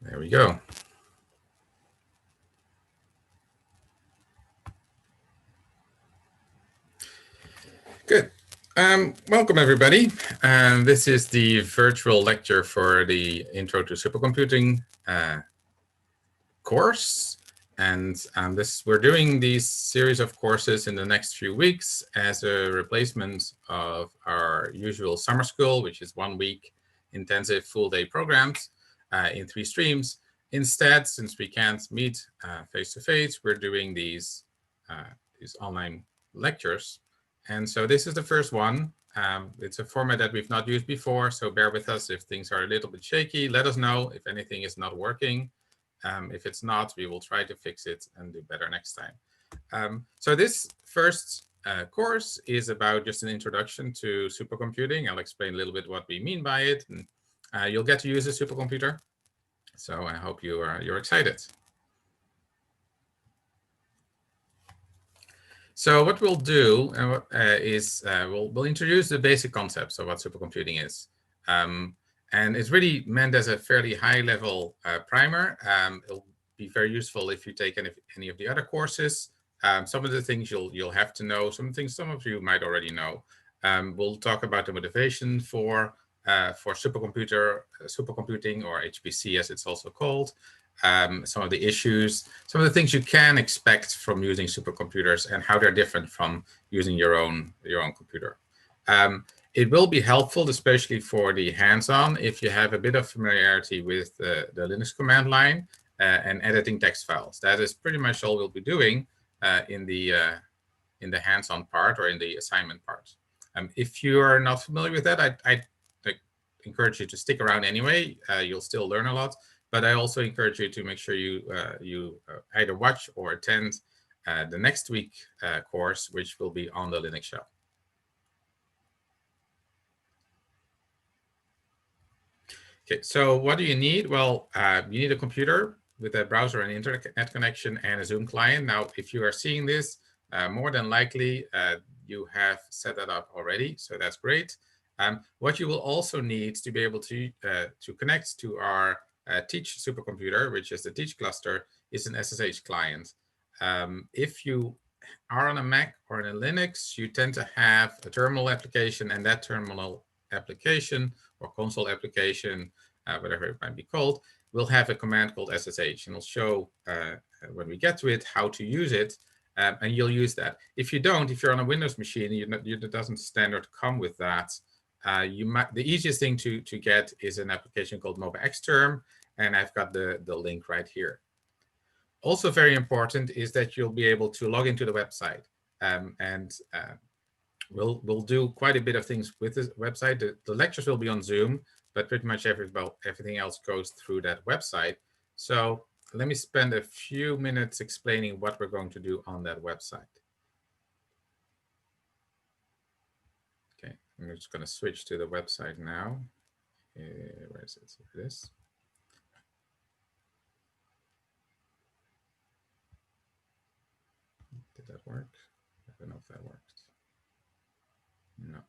There we go. Good. Welcome, everybody. This is the virtual lecture for the Intro to Supercomputing course. And we're doing these series of courses in the next few weeks as a replacement of our usual summer school, which is 1 week intensive full-day programs in 3 streams. Instead, since we can't meet face-to-face, we're doing these online lectures. And so this is the first one. It's a format that we've not used before, so bear with us if things are a little bit shaky. Let us know if anything is not working. If it's not, we will try to fix it and do better next time. So this first course is about just an introduction to supercomputing. I'll explain a little bit what we mean by it, and you'll get to use a supercomputer. So I hope you're excited. So what we'll do is we'll introduce the basic concepts of what supercomputing is. And it's really meant as a fairly high-level primer. It'll be very useful if you take any of the other courses. Some of the things you'll have to know, some things some of you might already know. We'll talk about the motivation for supercomputing, or HPC as it's also called. Some of the issues, some of the things you can expect from using supercomputers and how they're different from using your own computer. It will be helpful, especially for the hands-on, if you have a bit of familiarity with the Linux command line and editing text files. That is pretty much all we'll be doing in the hands-on part or in the assignment part. If you are not familiar with that, I encourage you to stick around anyway. You'll still learn a lot, but I also encourage you to make sure you either watch or attend the next week course, which will be on the Linux shell. Okay, so what do you need? Well, you need a computer with a browser and internet connection and a Zoom client. Now, if you are seeing this, more than likely you have set that up already, so that's great. What you will also need to be able to connect to our Teach supercomputer, which is the Teach cluster, is an SSH client. If you are on a Mac or in a Linux, you tend to have a terminal application, and that terminal application or console application, whatever it might be called, will have a command called SSH, and we'll show when we get to it how to use it, and you'll use that. If you don't, if you're on a Windows machine, it doesn't standard come with that. The easiest thing to get is an application called MobaXterm, and I've got the link right here. Also very important is that you'll be able to log into the website, and we'll do quite a bit of things with this website. The lectures will be on Zoom, but pretty much everything else goes through that website. So let me spend a few minutes explaining what we're going to do on that website. Okay, I'm just going to switch to the website now. Where is it? Here it is. Did that work? I don't know if that worked. No.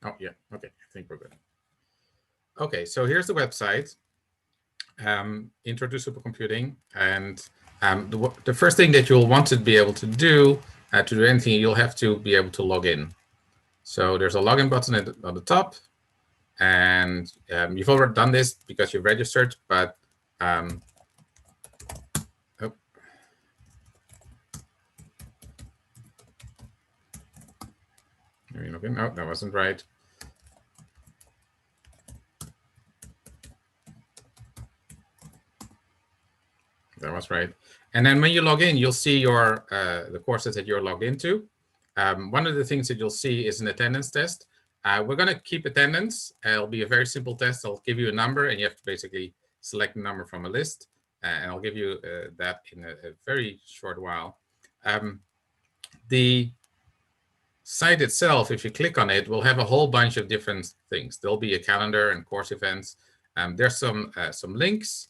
Oh, yeah. Okay, I think we're good. Okay, so here's the website, Intro to Supercomputing. And the first thing that you'll want to be able to do anything, you'll have to be able to log in. So there's a login button on the top. And you've already done this because you've registered, but no, that wasn't right. That was right. And then when you log in, you'll see your the courses that you're logged into. One of the things that you'll see is an attendance test. We're going to keep attendance. It'll be a very simple test. I'll give you a number, and you have to basically select a number from a list. And I'll give you that in a very short while. The site itself, if you click on it, will have a whole bunch of different things. There'll be a calendar and course events. There's some links.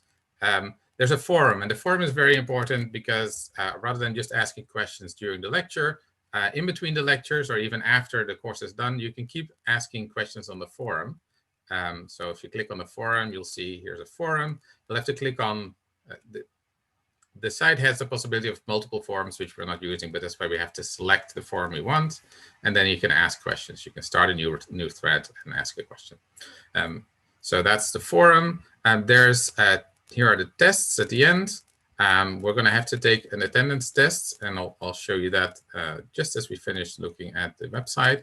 There's a forum, and the forum is very important because rather than just asking questions during the lecture, in between the lectures or even after the course is done, you can keep asking questions on the forum. So if you click on the forum, you'll see here's a forum. You'll have to click on the site has the possibility of multiple forums, which we're not using, but that's why we have to select the forum we want. And then you can ask questions. You can start a new thread and ask a question. So that's the forum. There's here are the tests at the end. We're going to have to take an attendance test, and I'll show you that just as we finish looking at the website.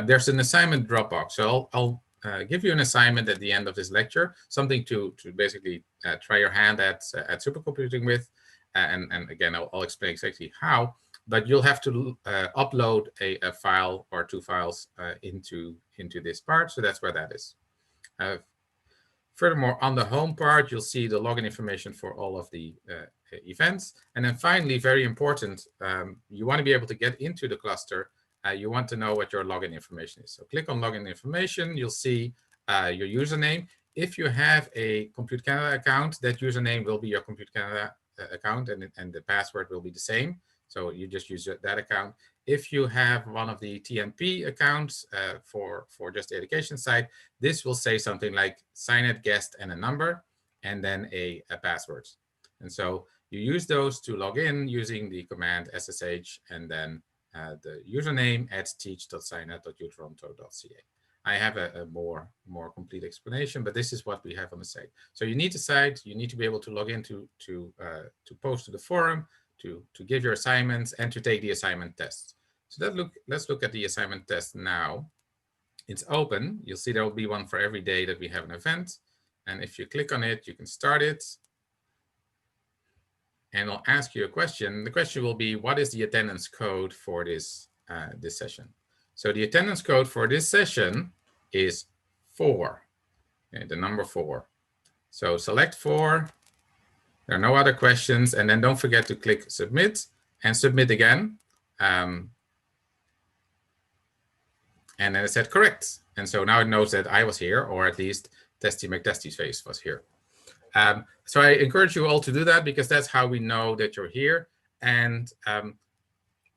There's an assignment Dropbox. So I'll give you an assignment at the end of this lecture, something to basically try your hand at supercomputing with. And again, I'll explain exactly how, but you'll have to upload a file or two files into this part. So that's where that is. Furthermore, on the home part, you'll see the login information for all of the events. And then finally, very important, you want to be able to get into the cluster. You want to know what your login information is. So click on login information. You'll see your username. If you have a Compute Canada account, that username will be your Compute Canada account, and the password will be the same. So you just use that account. If you have one of the TMP accounts for just the education side, this will say something like SciNet guest and a number, and then a password. And so you use those to log in using the command SSH and then the username at teach.scinet.utoronto.ca. I have a more complete explanation, but this is what we have on the site. So you need the site. You need to be able to log in to post to the forum, to give your assignments, and to take the assignment test. So let's look at the assignment test now. It's open. You'll see there will be one for every day that we have an event. And if you click on it, you can start it. And I'll ask you a question. The question will be, what is the attendance code for this session? So the attendance code for this session is 4, okay, the number 4. So select 4. There are no other questions. And then don't forget to click submit and submit again. And then it said correct. And so now it knows that I was here, or at least Testy McTesty's face was here. So I encourage you all to do that because that's how we know that you're here. And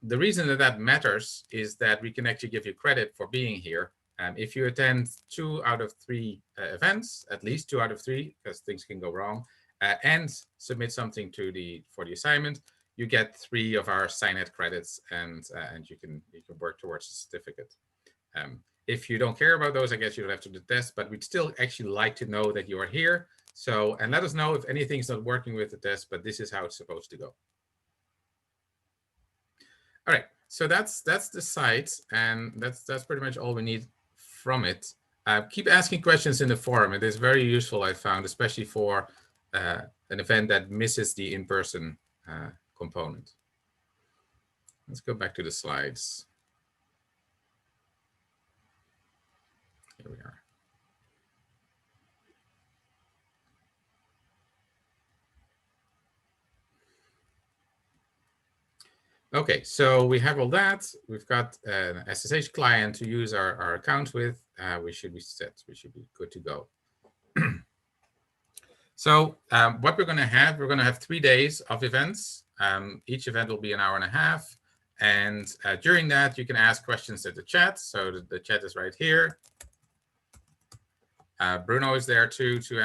the reason that matters is that we can actually give you credit for being here. If you attend 2 out of 3 events, at least 2 out of 3, because things can go wrong, and submit something for the assignment, you get 3 of our SciNet credits, and you can work towards a certificate. If you don't care about those, I guess you don't have to do the test, but we'd still actually like to know that you are here. So, and let us know if anything's not working with the test, but this is how it's supposed to go. All right, so that's the site, and that's pretty much all we need from it. Keep asking questions in the forum. It is very useful, I found, especially for an event that misses the in-person component. Let's go back to the slides. Here we are. Okay, so we have all that. We've got an SSH client to use our account with. We should be set. We should be good to go. So what we're going to have 3 days of events. Each event will be an hour and a half. And during that, you can ask questions at the chat. So the chat is right here. Bruno is there too to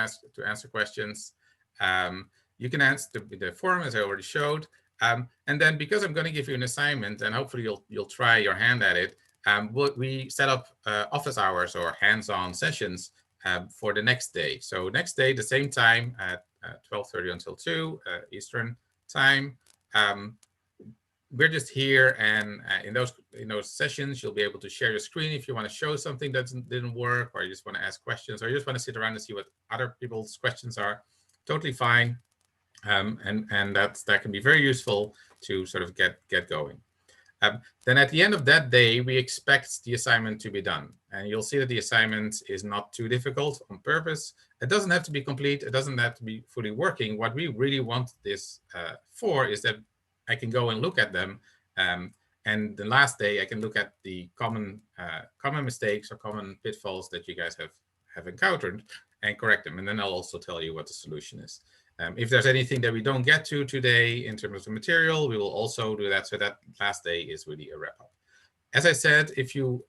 answer questions. You can answer the forum, as I already showed. And then because I'm going to give you an assignment, and hopefully you'll try your hand at it, we set up office hours or hands-on sessions for the next day. So next day, the same time at 12:30 until 2 Eastern time. We're just here, and in those sessions, you'll be able to share your screen if you want to show something that didn't work, or you just want to ask questions, or you just want to sit around and see what other people's questions are. Totally fine. And that can be very useful to sort of get going. Then at the end of that day, we expect the assignment to be done. And you'll see that the assignment is not too difficult on purpose. It doesn't have to be complete. It doesn't have to be fully working. What we really want this for is that I can go and look at them. And the last day, I can look at the common mistakes or common pitfalls that you guys have encountered. and correct them. And then I'll also tell you what the solution is. If there's anything that we don't get to today in terms of material, we will also do that. So that last day is really a wrap up. As I said, if you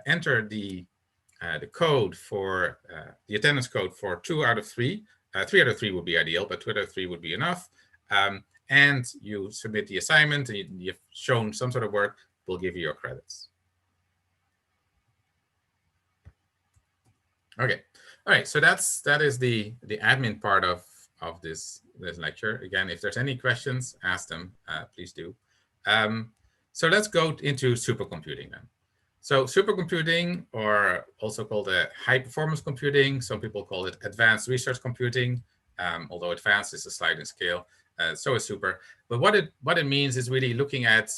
enter the code for the attendance code for 2 out of 3, 3 out of 3 would be ideal, but 2 out of 3 would be enough. And you submit the assignment and you've shown some sort of work, we'll give you your credits. Okay. All right. So that is the admin part of this lecture. Again, if there's any questions, ask them. Please do. So let's go into supercomputing then. So supercomputing, or also called high performance computing, some people call it advanced research computing, although advanced is a sliding scale. So is super. But what it means is really looking at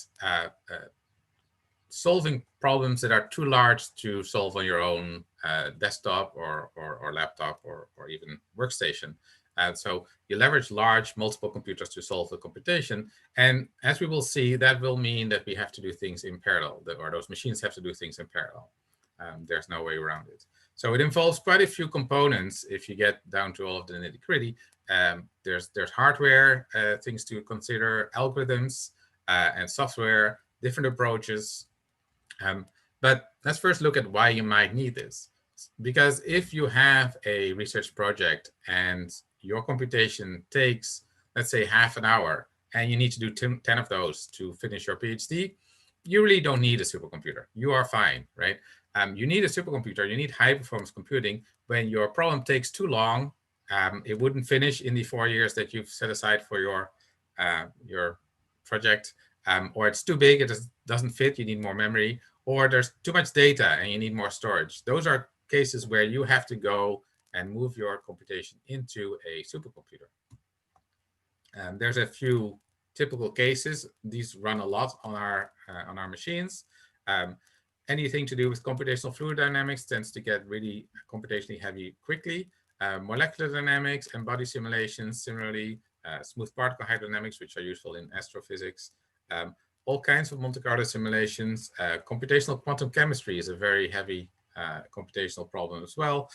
solving problems that are too large to solve on your own desktop or laptop or even workstation. So you leverage large multiple computers to solve the computation. And as we will see, that will mean that we have to do things in parallel, or those machines have to do things in parallel. There's no way around it. So it involves quite a few components if you get down to all of the nitty-gritty. There's hardware things to consider, algorithms and software, different approaches. But let's first look at why you might need this. Because if you have a research project and your computation takes, let's say, half an hour, and you need to do 10 of those to finish your PhD, you really don't need a supercomputer. You are fine, right? You need a supercomputer. You need high performance computing. When your problem takes too long, it wouldn't finish in the 4 years that you've set aside for your project, or it's too big, it doesn't fit, you need more memory, or there's too much data and you need more storage. Those are cases where you have to go and move your computation into a supercomputer. There's a few typical cases. These run a lot on our machines. Anything to do with computational fluid dynamics tends to get really computationally heavy quickly. Molecular dynamics and body simulations, similarly, smooth particle hydrodynamics, which are useful in astrophysics. All kinds of Monte Carlo simulations. Computational quantum chemistry is a very heavy computational problem as well.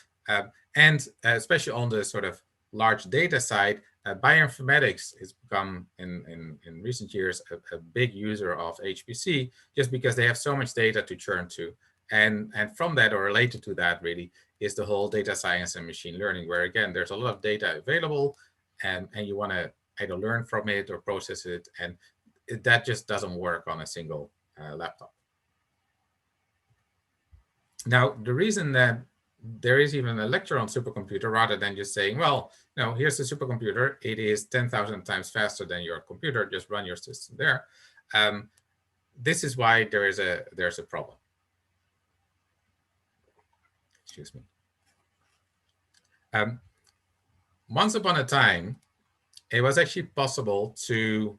And especially on the sort of large data side, bioinformatics has become in recent years a big user of HPC, just because they have so much data to churn to. And from that, or related to that really, is the whole data science and machine learning, where again, there's a lot of data available and you want to either learn from it or process it. And that just doesn't work on a single laptop. Now, the reason that there is even a lecture on supercomputer, rather than just saying, well, no, here's the supercomputer, it is 10,000 times faster than your computer, just run your system there. This is why there's a problem. Excuse me. Once upon a time, it was actually possible to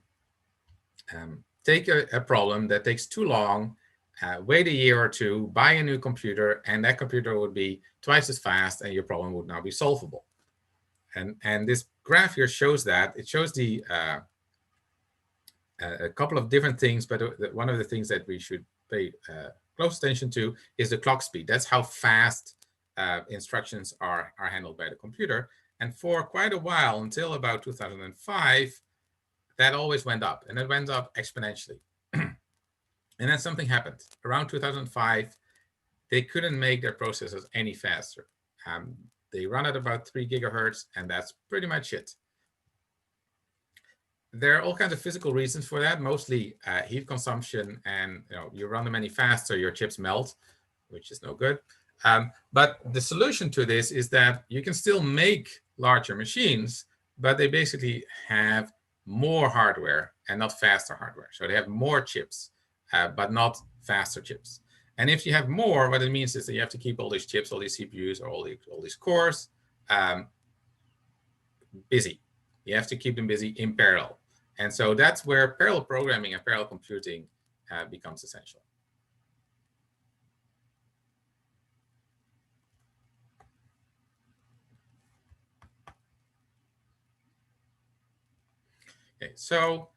take a problem that takes too long, wait a year or two, buy a new computer, and that computer would be twice as fast, and your problem would now be solvable. And this graph here shows that. It shows the a couple of different things, but one of the things that we should pay close attention to is the clock speed. That's how fast instructions are handled by the computer. And for quite a while, until about 2005, that always went up, and it went up exponentially. And then something happened. Around 2005, they couldn't make their processors any faster. They run at about 3 gigahertz, and that's pretty much it. There are all kinds of physical reasons for that, mostly heat consumption, and you run them any faster, your chips melt, which is no good. But the solution to this is that you can still make larger machines, but they basically have more hardware and not faster hardware. So they have more chips, but not faster chips. And if you have more, what it means is that you have to keep all these chips, all these CPUs, or all these cores busy. You have to keep them busy in parallel. And so that's where parallel programming and parallel computing becomes essential. Okay, so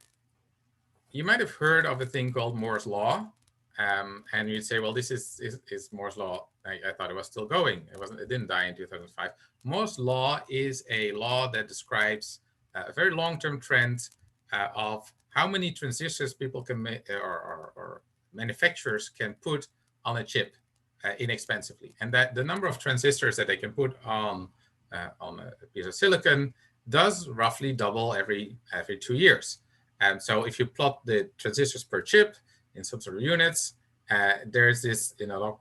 you might have heard of a thing called Moore's law. And you'd say, well, this is Moore's law. I thought it was still going. It wasn't. It didn't die in 2005. Moore's law is a law that describes a very long-term trend of how many transistors people can make, or manufacturers can put on a chip inexpensively, and that the number of transistors that they can put on a piece of silicon does roughly double every 2 years. And so if you plot the transistors per chip in some sort of units, there's this in a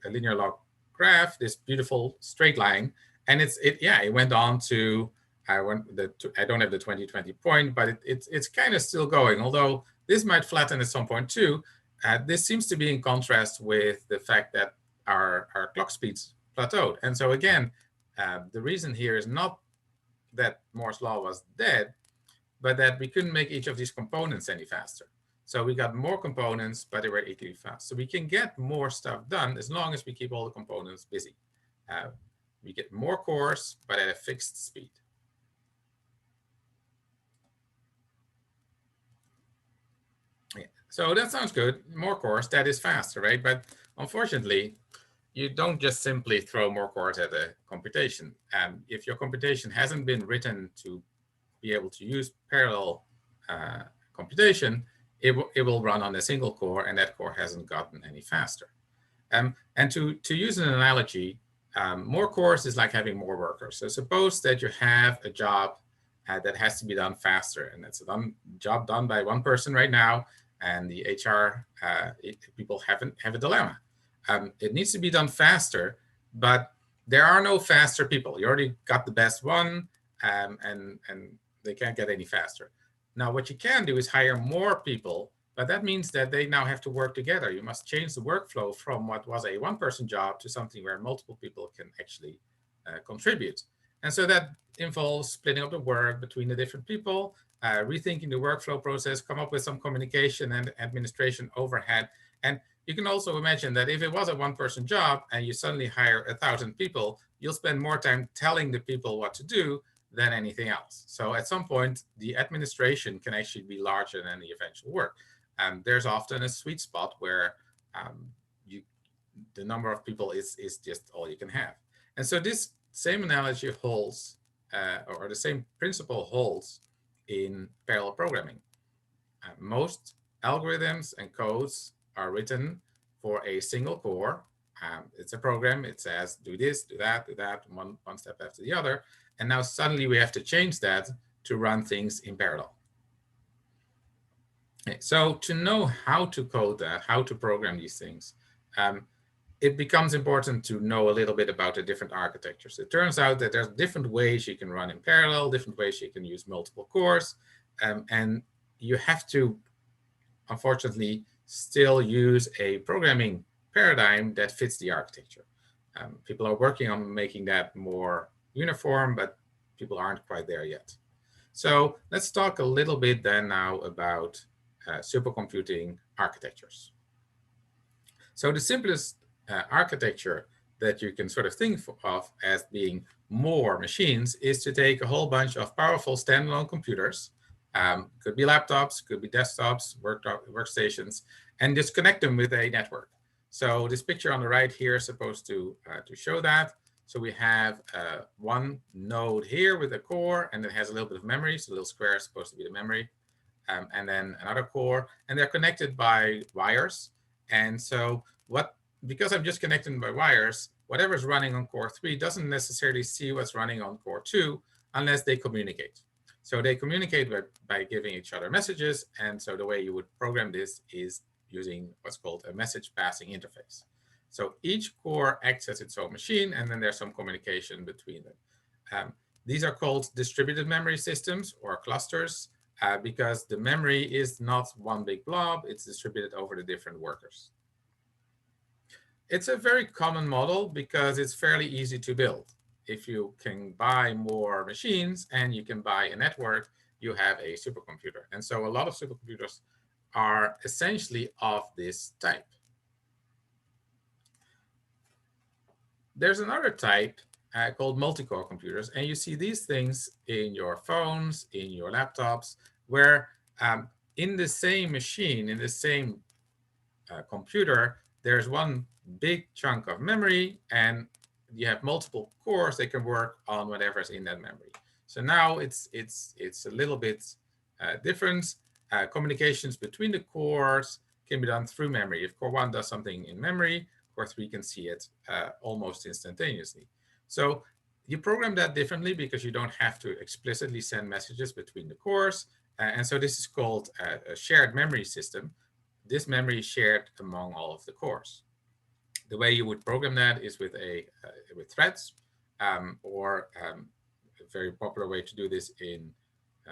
linear log graph, this beautiful straight line, and it went on to I don't have the 2020 point, but it's kind of still going. Although this might flatten at some point too. This seems to be in contrast with the fact that our clock speeds plateaued. And so again, the reason here is not that Moore's law was dead, but that we couldn't make each of these components any faster. So we got more components, but they were equally fast. So we can get more stuff done as long as we keep all the components busy. We get more cores, but at a fixed speed. Yeah. So that sounds good. More cores, that is faster, right? But unfortunately, you don't just simply throw more cores at a computation. If your computation hasn't been written to be able to use parallel computation, it will run on a single core, and that core hasn't gotten any faster. And to use an analogy, more cores is like having more workers. So suppose that you have a job that has to be done faster, and it's a job done by one person right now, and the HR people have a dilemma. It needs to be done faster, but there are no faster people. You already got the best one, and they can't get any faster. Now, what you can do is hire more people, but that means that they now have to work together. You must change the workflow from what was a one-person job to something where multiple people can actually contribute. And so that involves splitting up the work between the different people, rethinking the workflow process, come up with some communication and administration overhead. And you can also imagine that if it was a one-person job and you suddenly hire 1,000 people, you'll spend more time telling the people what to do than anything else. So at some point, the administration can actually be larger than the eventual work. There's often a sweet spot where the number of people is just all you can have. And so this same analogy holds, or the same principle holds in parallel programming. Most algorithms and codes are written for a single core. It's a program. It says, do this, do that, one step after the other. And now suddenly we have to change that to run things in parallel. Okay, so to know how to code that, how to program these things, it becomes important to know a little bit about the different architectures. It turns out that there's different ways you can run in parallel, different ways you can use multiple cores, and you have to, unfortunately, still use a programming paradigm that fits the architecture. People are working on making that more uniform, but people aren't quite there yet. So let's talk a little bit then now about supercomputing architectures. So the simplest architecture that you can sort of think of as being more machines is to take a whole bunch of powerful standalone computers, could be laptops, could be desktops, workstations, and just connect them with a network. So this picture on the right here is supposed to show that. So we have one node here with a core, and it has a little bit of memory. So the little square is supposed to be the memory. And then another core, and they're connected by wires. And so because I'm just connecting by wires, whatever's running on core 3 doesn't necessarily see what's running on core 2 unless they communicate. So they communicate by giving each other messages. And so the way you would program this is using what's called a message passing interface. So each core acts as its own machine, and then there's some communication between them. These are called distributed memory systems or clusters because the memory is not one big blob, it's distributed over the different workers. It's a very common model because it's fairly easy to build. If you can buy more machines and you can buy a network, you have a supercomputer. And so a lot of supercomputers are essentially of this type. There's another type called multi-core computers, and you see these things in your phones, in your laptops, where in the same machine, in the same computer, there's one big chunk of memory, and you have multiple cores that can work on whatever's in that memory. So now it's a little bit different. Communications between the cores can be done through memory. If core 1 does something in memory, core 3 can see it almost instantaneously. So you program that differently because you don't have to explicitly send messages between the cores. And so this is called a shared memory system. This memory is shared among all of the cores. The way you would program that is with threads, or a very popular way to do this in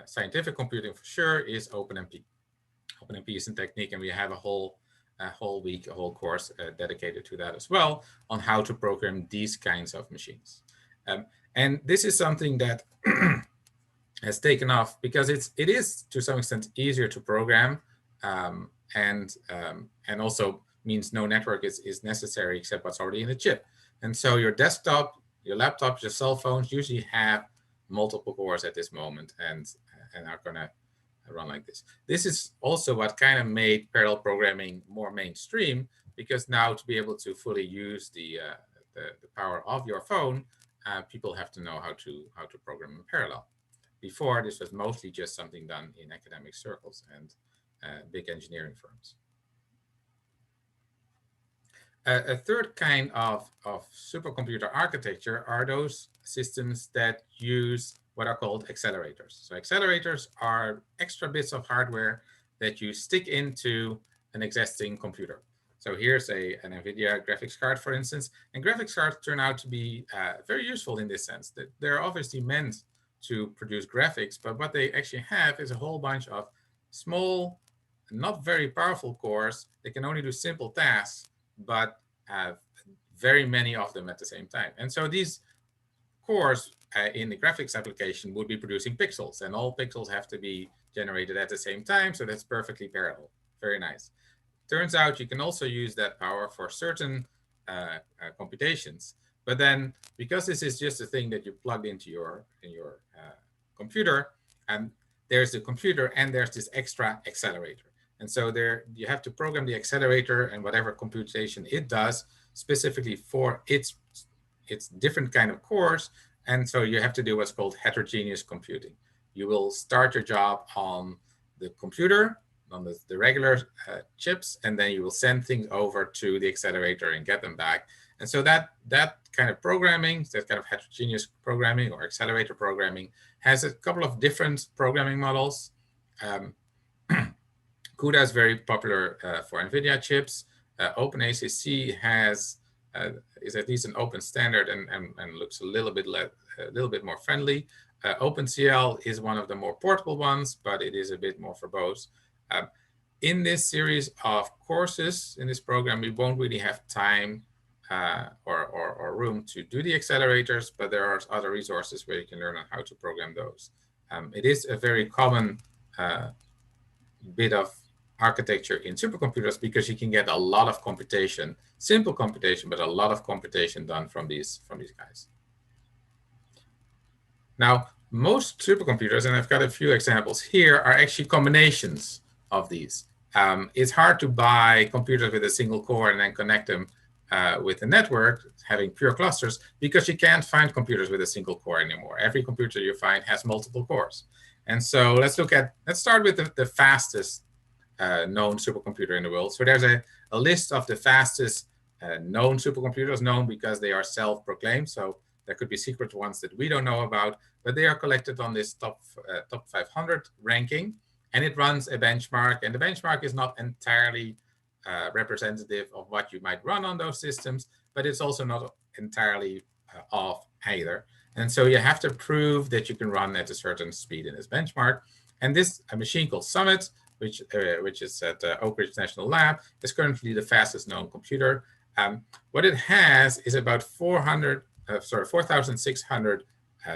scientific computing for sure is OpenMP. OpenMP is a technique, and we have a whole week, a whole course dedicated to that as well, on how to program these kinds of machines. And this is something that has taken off because it is to some extent easier to program, and also means no network is necessary except what's already in the chip. And so your desktop, your laptops, your cell phones usually have multiple cores at this moment and are going to run like this. This is also what kind of made parallel programming more mainstream, because now to be able to fully use the power of your phone, people have to know how to program in parallel. Before, this was mostly just something done in academic circles and big engineering firms. A third kind of supercomputer architecture are those systems that use what are called accelerators. So accelerators are extra bits of hardware that you stick into an existing computer. So here's an NVIDIA graphics card, for instance, and graphics cards turn out to be very useful in this sense. That they're obviously meant to produce graphics, but what they actually have is a whole bunch of small, not very powerful cores that can only do simple tasks, but have very many of them at the same time. And so these cores in the graphics application would be producing pixels, and all pixels have to be generated at the same time, so that's perfectly parallel. Very nice. Turns out you can also use that power for certain computations, but then because this is just a thing that you plugged into your computer, and there's the computer and there's this extra accelerator. And so there you have to program the accelerator and whatever computation it does specifically for its different kind of cores. And so you have to do what's called heterogeneous computing. You will start your job on the computer, on the regular chips, and then you will send things over to the accelerator and get them back. And so that kind of programming, that kind of heterogeneous programming or accelerator programming, has a couple of different programming models. CUDA is very popular for NVIDIA chips. OpenACC is at least an open standard and looks a little bit more friendly. OpenCL is one of the more portable ones, but it is a bit more verbose. In this series of courses in this program, we won't really have time or room to do the accelerators, but there are other resources where you can learn on how to program those. It is a very common bit of architecture in supercomputers because you can get a lot of computation, simple computation, but a lot of computation done from these guys. Now, most supercomputers, and I've got a few examples here, are actually combinations of these. It's hard to buy computers with a single core and then connect them with a network, having pure clusters, because you can't find computers with a single core anymore. Every computer you find has multiple cores. And so let's start with the fastest known supercomputer in the world. So there's a list of the fastest known supercomputers, known because they are self-proclaimed. So there could be secret ones that we don't know about, but they are collected on this top 500 ranking, and it runs a benchmark. And the benchmark is not entirely representative of what you might run on those systems, but it's also not entirely off either. And so you have to prove that you can run at a certain speed in this benchmark. And a machine called Summit, which is at Oak Ridge National Lab, is currently the fastest known computer. What it has is about 4,600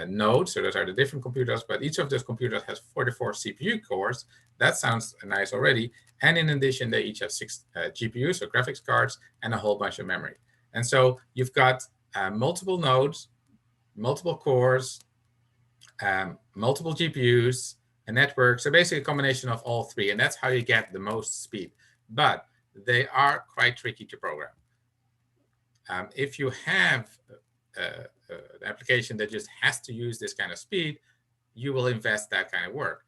nodes. So those are the different computers, but each of those computers has 44 CPU cores. That sounds nice already. And in addition, they each have 6 GPUs, so graphics cards, and a whole bunch of memory. And so you've got multiple nodes, multiple cores, multiple GPUs, a network. So basically a combination of all three. And that's how you get the most speed. But they are quite tricky to program. If you have an application that just has to use this kind of speed, you will invest that kind of work.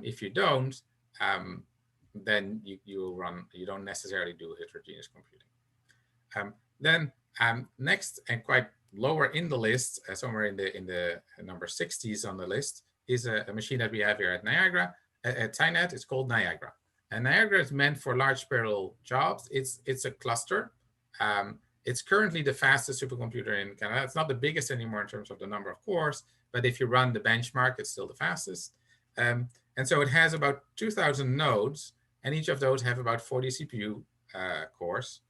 If you don't, then you don't necessarily do heterogeneous computing. Then next, and quite lower in the list, somewhere in the number 60s on the list, is a machine that we have here at Niagara, at SciNet. It's called Niagara. And Niagara is meant for large parallel jobs. It's a cluster. It's currently the fastest supercomputer in Canada. It's not the biggest anymore in terms of the number of cores, but if you run the benchmark, it's still the fastest. And so it has about 2,000 nodes, and each of those have about 40 CPU cores.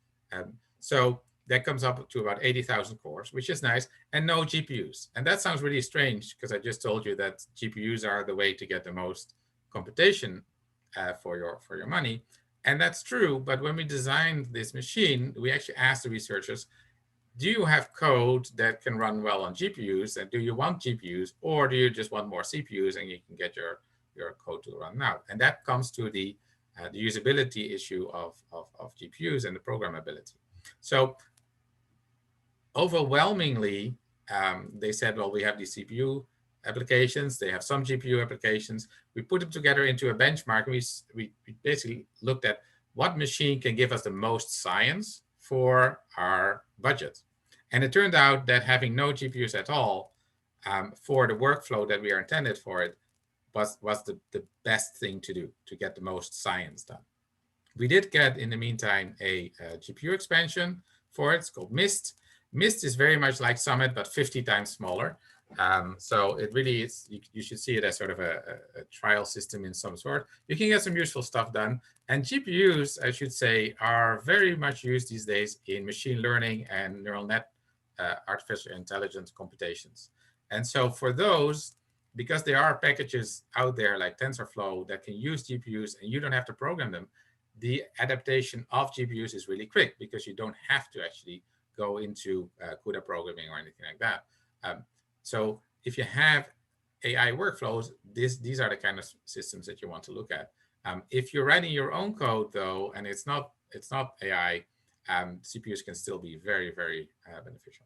So that comes up to about 80,000 cores, which is nice, and no GPUs. And that sounds really strange, because I just told you that GPUs are the way to get the most computation for your money. And that's true, but when we designed this machine, we actually asked the researchers, do you have code that can run well on GPUs, and do you want GPUs, or do you just want more CPUs and you can get your code to run now? And that comes to the usability issue of GPUs and the programmability. So overwhelmingly, they said, well, we have these CPU applications, they have some GPU applications. We put them together into a benchmark. We basically looked at what machine can give us the most science for our budget. And it turned out that having no GPUs at all for the workflow that we are intended for it was the best thing to do to get the most science done. We did get, in the meantime, a GPU expansion for it. It's called MIST. MIST is very much like SUMMIT, but 50 times smaller. So it really is, you should see it as sort of a trial system in some sort. You can get some useful stuff done. And GPUs, I should say, are very much used these days in machine learning and neural net artificial intelligence computations. And so for those, because there are packages out there like TensorFlow that can use GPUs and you don't have to program them, the adaptation of GPUs is really quick, because you don't have to actually go into CUDA programming or anything like that. So if you have AI workflows, these are the kind of systems that you want to look at. If you're writing your own code, though, and it's not AI, CPUs can still be very, very beneficial.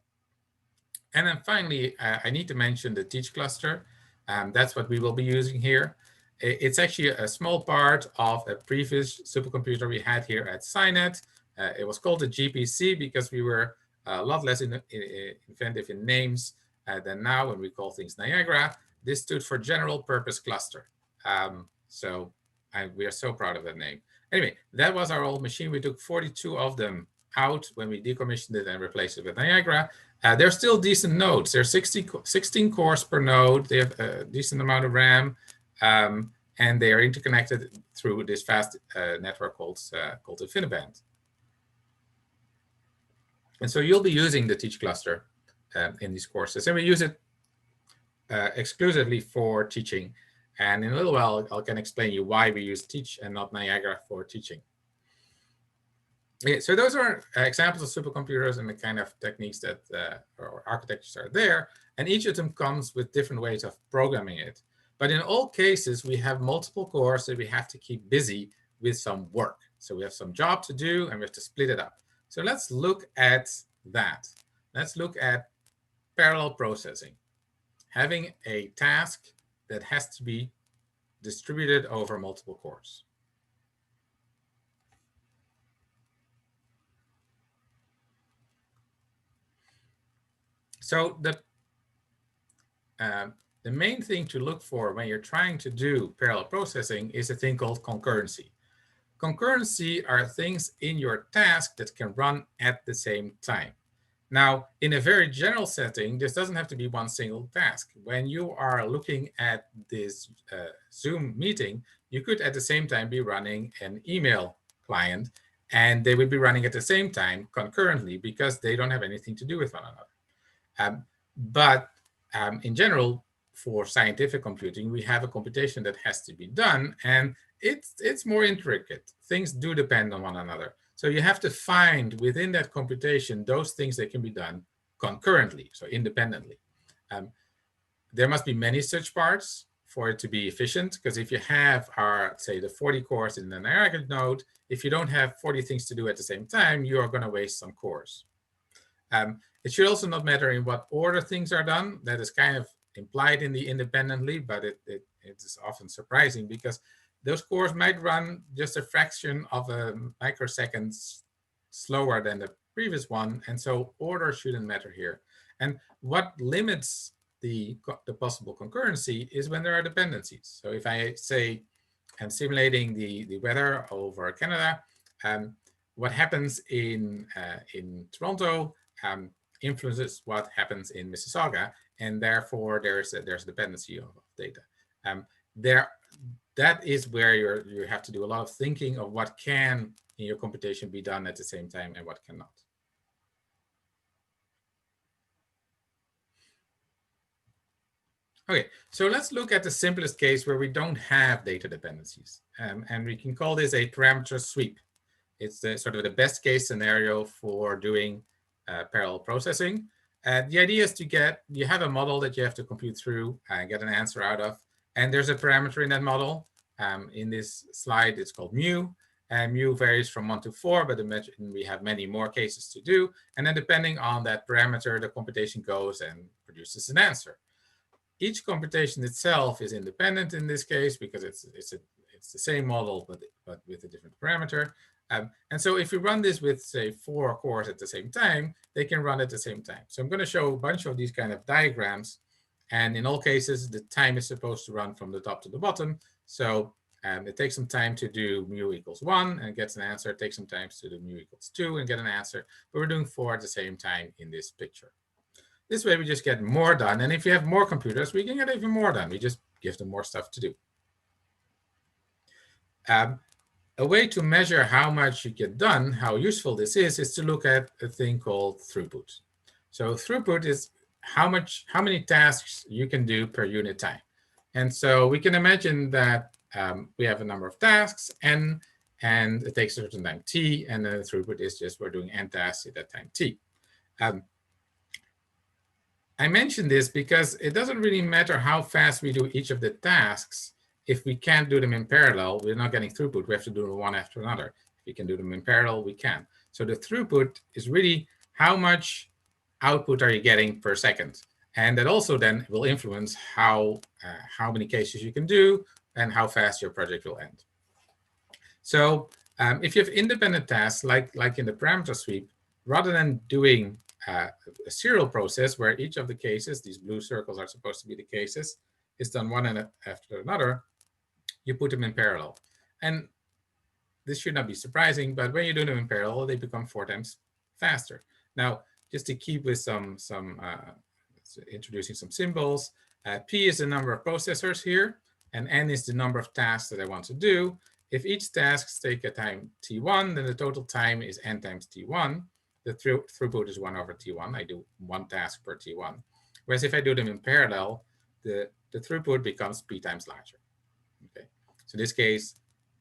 And then finally, I need to mention the Teach cluster. That's what we will be using here. It's actually a small part of a previous supercomputer we had here at SciNet. It was called the GPC because we were a lot less inventive in names than now when we call things Niagara. This stood for General Purpose Cluster. So we are so proud of that name. Anyway, that was our old machine. We took 42 of them out when we decommissioned it and replaced it with Niagara. They're still decent nodes. They're 16 cores per node. They have a decent amount of RAM. And they are interconnected through this fast network called InfiniBand. And so you'll be using the Teach cluster in these courses. And we use it exclusively for teaching. And in a little while, I can explain you why we use Teach and not Niagara for teaching. Okay, so those are examples of supercomputers and the kind of techniques that or architectures are there. And each of them comes with different ways of programming it. But in all cases, we have multiple cores that we have to keep busy with some work. So we have some job to do, and we have to split it up. So let's look at that. Let's look at parallel processing. Having a task that has to be distributed over multiple cores. So the main thing to look for when you're trying to do parallel processing is a thing called concurrency. Concurrency are things in your task that can run at the same time. Now, in a very general setting, this doesn't have to be one single task. When you are looking at this Zoom meeting, you could at the same time be running an email client, and they would be running at the same time concurrently because they don't have anything to do with one another. But in general, for scientific computing, we have a computation that has to be done, and it's more intricate. Things do depend on one another. So you have to find within that computation those things that can be done concurrently, so independently. There must be many such parts. for it to be efficient, because if you have say the 40 cores in an hierarchical node, if you don't have 40 things to do at the same time, you are going to waste some cores. It should also not matter in what order things are done. That is kind of implied in the independently, but it is often surprising because those cores might run just a fraction of a microsecond slower than the previous one. And so order shouldn't matter here. And what limits the possible concurrency is when there are dependencies. So if I say I'm simulating the weather over Canada, what happens in Toronto influences what happens in Mississauga, and therefore there's a dependency of data. That is where you have to do a lot of thinking of what can in your computation be done at the same time and what cannot. Okay, so let's look at the simplest case where we don't have data dependencies, and we can call this a parameter sweep. It's sort of the best case scenario for doing parallel processing. The idea is you have a model that you have to compute through and get an answer out of. And there's a parameter in that model. In this slide, it's called mu. And mu varies from 1 to 4, but we have many more cases to do. And then depending on that parameter, the computation goes and produces an answer. Each computation itself is independent in this case because it's the same model, but with a different parameter. And so if you run this with, say, 4 cores at the same time, they can run at the same time. So I'm going to show a bunch of these kind of diagrams. And in all cases, the time is supposed to run from the top to the bottom. So it takes some time to do mu equals 1 and gets an answer. It takes some time to do mu equals 2 and get an answer. But we're doing 4 at the same time in this picture. This way, we just get more done. And if you have more computers, we can get even more done. We just give them more stuff to do. A way to measure how much you get done, how useful this is to look at a thing called throughput. So throughput is how many tasks you can do per unit time. And so we can imagine that we have a number of tasks, n, and it takes a certain time t, and the throughput is just we're doing n tasks at that time t. I mentioned this because it doesn't really matter how fast we do each of the tasks. If we can't do them in parallel, we're not getting throughput. We have to do them one after another. If we can do them in parallel, we can. So the throughput is really how much output are you getting per second. And that also then will influence how many cases you can do and how fast your project will end. So if you have independent tasks, like in the parameter sweep, rather than doing a serial process where each of the cases, these blue circles are supposed to be the cases, is done one after another, you put them in parallel. And this should not be surprising, but when you do them in parallel, they become 4 times faster. Now, just to keep with introducing some symbols, P is the number of processors here, and N is the number of tasks that I want to do. If each task takes a time T1, then the total time is N times T1. The throughput is 1 over T1. I do 1 task per T1. Whereas if I do them in parallel, the throughput becomes P times larger. Okay. So in this case,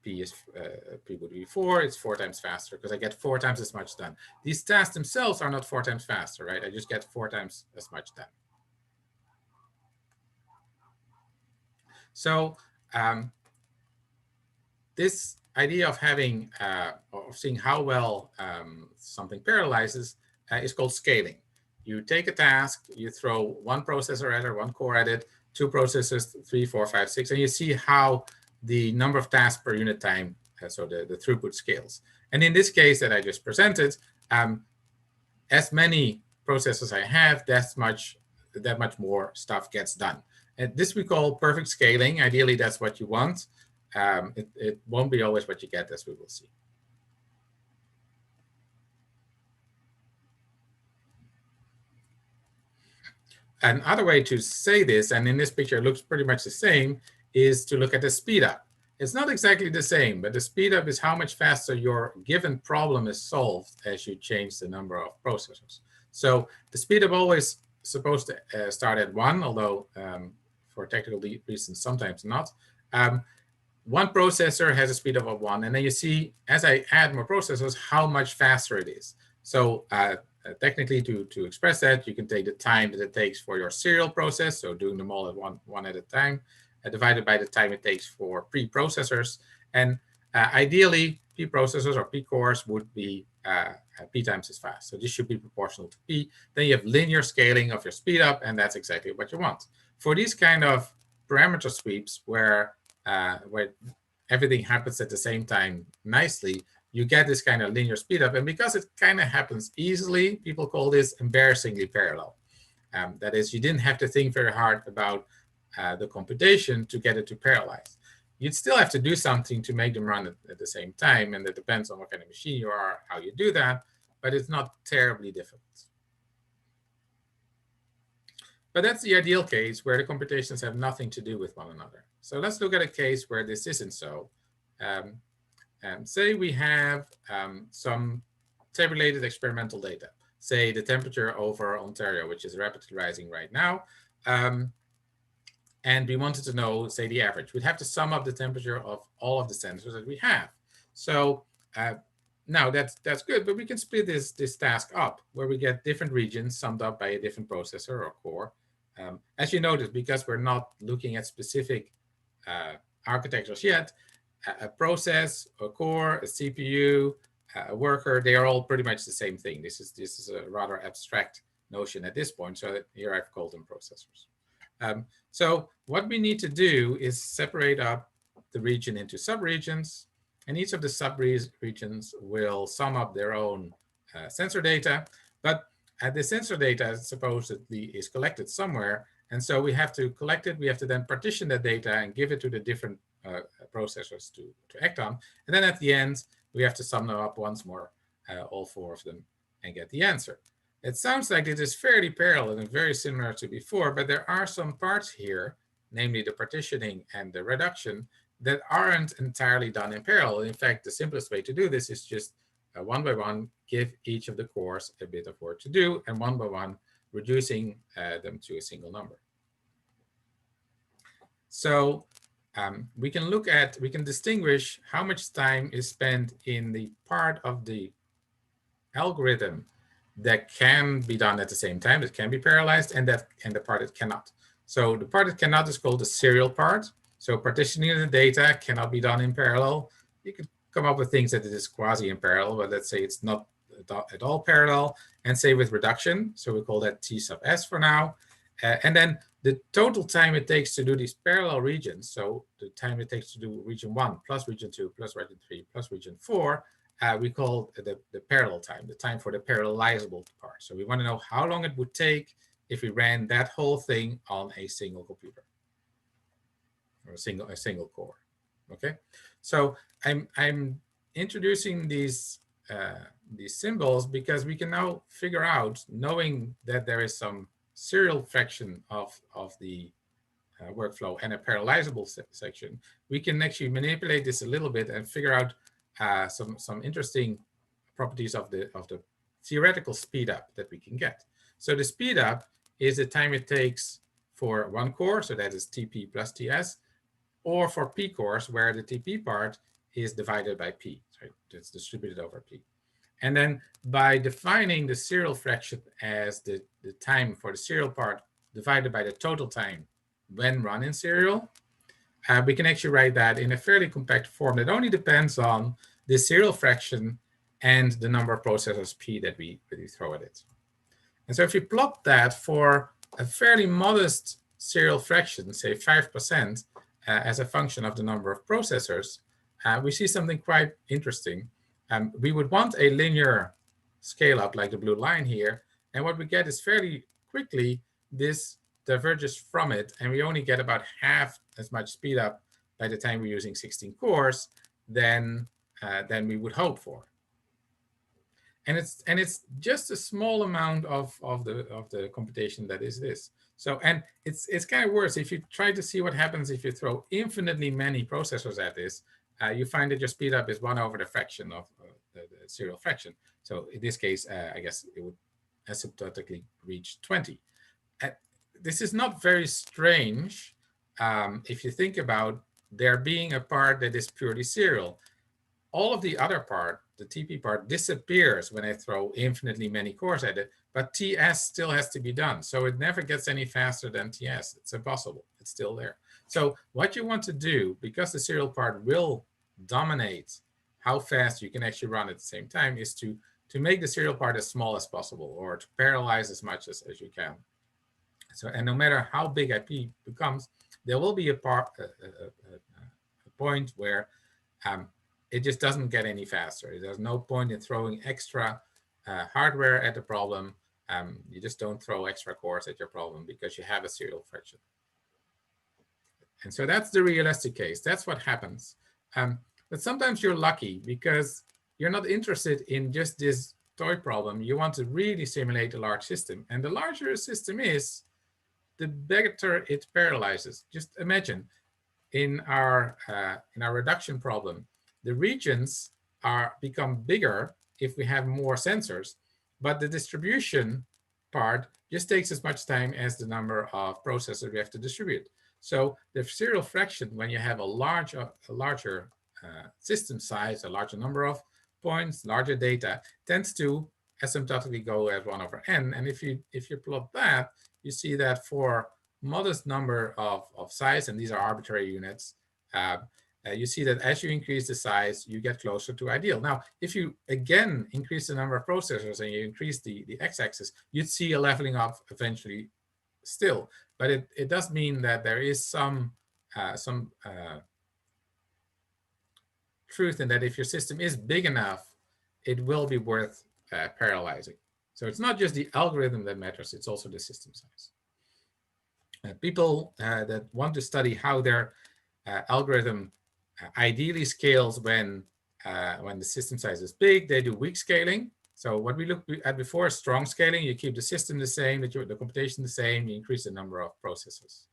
P would be 4. It's 4 times faster because I get 4 times as much done. These tasks themselves are not 4 times faster, right? I just get 4 times as much done. So this idea of having of seeing how well something parallelizes is called scaling. You take a task, you throw 1 processor at it, 1 core at it, 2 processors, 3, 4, 5, 6, and you see how the number of tasks per unit time, so the throughput scales. And in this case that I just presented, as many processors I have, that much more stuff gets done. And this we call perfect scaling. Ideally, that's what you want. It won't be always what you get, as we will see. Another way to say this, and in this picture it looks pretty much the same, is to look at the speedup. It's not exactly the same, but the speedup is how much faster your given problem is solved as you change the number of processors. So the speedup always supposed to start at 1, although for technical reasons sometimes not. 1 processor has a speedup of 1, and then you see as I add more processors how much faster it is. So technically, to express that, you can take the time that it takes for your serial process, so doing them all at one at a time, divided by the time it takes for pre-processors. And ideally, p-processors or p-cores would be p times as fast. So this should be proportional to p. Then you have linear scaling of your speed up, and that's exactly what you want. For these kind of parameter sweeps where everything happens at the same time nicely, you get this kind of linear speed up. And because it kind of happens easily, people call this embarrassingly parallel. That is, you didn't have to think very hard about the computation to get it to parallelize. You'd still have to do something to make them run at the same time, and it depends on what kind of machine you are, how you do that, but it's not terribly difficult. But that's the ideal case where the computations have nothing to do with one another. So let's look at a case where this isn't so. Say we have some tabulated experimental data, say the temperature over Ontario, which is rapidly rising right now. And we wanted to know, say, the average. We'd have to sum up the temperature of all of the sensors that we have. So now that's good, but we can split this task up where we get different regions summed up by a different processor or core. As you notice, because we're not looking at specific architectures yet, a process, a core, a CPU, a worker, they are all pretty much the same thing. This is a rather abstract notion at this point, so that here I've called them processors. So what we need to do is separate up the region into subregions, and each of the subregions will sum up their own sensor data. But the sensor data supposedly is collected somewhere, and so we have to collect it. We have to then partition that data and give it to the different processors to act on. And then at the end, we have to sum them up once more, all four of them, and get the answer. It sounds like it is fairly parallel and very similar to before, but there are some parts here, namely the partitioning and the reduction, that aren't entirely done in parallel. In fact, the simplest way to do this is just one by one, give each of the cores a bit of work to do, and one by one, reducing them to a single number. So we can distinguish how much time is spent in the part of the algorithm that can be done at the same time, that can be parallelized, and the part that cannot. So the part that cannot is called the serial part. So partitioning the data cannot be done in parallel. You could come up with things that it is quasi in parallel, but let's say it's not at all parallel. And say with reduction, so we call that T sub S for now. And then the total time it takes to do these parallel regions, so the time it takes to do region 1 plus region 2 plus region 3 plus region 4, we call the parallel time, the time for the parallelizable part. So we want to know how long it would take if we ran that whole thing on a single computer or a single core. Okay, so I'm introducing these symbols because we can now figure out, knowing that there is some serial fraction of the workflow and a parallelizable section, we can actually manipulate this a little bit and figure out some interesting properties of the theoretical speed up that we can get. So the speed up is the time it takes for one core, so that is TP plus TS, or for P cores where the TP part is divided by P, right? It's distributed over P. And then by defining the serial fraction as the time for the serial part divided by the total time when run in serial, we can actually write that in a fairly compact form that only depends on the serial fraction and the number of processors P that we throw at it. And so if you plot that for a fairly modest serial fraction, say 5%, as a function of the number of processors, we see something quite interesting. We would want a linear scale up like the blue line here. And what we get is fairly quickly, this diverges from it. And we only get about half as much speed up by the time we're using 16 cores than we would hope for. And it's just a small amount of the computation that is this. So, and it's kind of worse. If you try to see what happens if you throw infinitely many processors at this, you find that your speed up is 1 over the fraction of the serial fraction. So in this case, I guess it would asymptotically reach 20. This is not very strange if you think about there being a part that is purely serial. All of the other part, the TP part, disappears when I throw infinitely many cores at it, but TS still has to be done. So it never gets any faster than TS. It's impossible. It's still there. So what you want to do, because the serial part will dominate how fast you can actually run at the same time, is to make the serial part as small as possible, or to parallelize as much as you can. So, and no matter how big IP becomes, there will be a point where it just doesn't get any faster. There's no point in throwing extra hardware at the problem. You just don't throw extra cores at your problem because you have a serial fraction. And so that's the realistic case. That's what happens. But sometimes you're lucky because you're not interested in just this toy problem. You want to really simulate a large system. And the larger a system is, the better it parallelizes. Just imagine in our reduction problem, the regions become bigger if we have more sensors, but the distribution part just takes as much time as the number of processors we have to distribute. So the serial fraction, when you have a larger system size, a larger number of points, larger data, tends to asymptotically go at 1/n. And if you plot that, you see that for modest number of size, and these are arbitrary units, you see that as you increase the size, you get closer to ideal. Now, if you again increase the number of processors and you increase the x-axis, you'd see a leveling up eventually still. But it does mean that there is some truth in that if your system is big enough, it will be worth parallelizing. So it's not just the algorithm that matters, it's also the system size. People that want to study how their algorithm ideally scales when the system size is big, they do weak scaling. So what we looked at before is strong scaling. You keep the system the same, the computation the same, you increase the number of processors.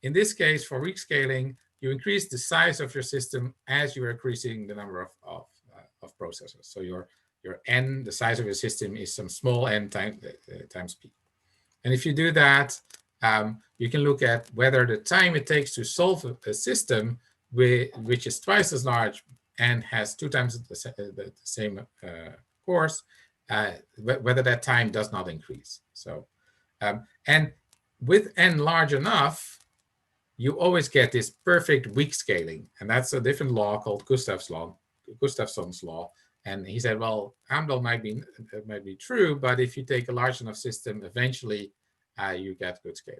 In this case, for weak scaling, you increase the size of your system as you're increasing the number of processors. So your n, the size of your system, is some small n times p. And if you do that, you can look at whether the time it takes to solve a system which is twice as large and has 2 times the same cores, whether that time does not increase. So, and with n large enough, you always get this perfect weak scaling. And that's a different law called Gustafson's law. And he said, well, Amdahl might be true, but if you take a large enough system, eventually you get good scaling.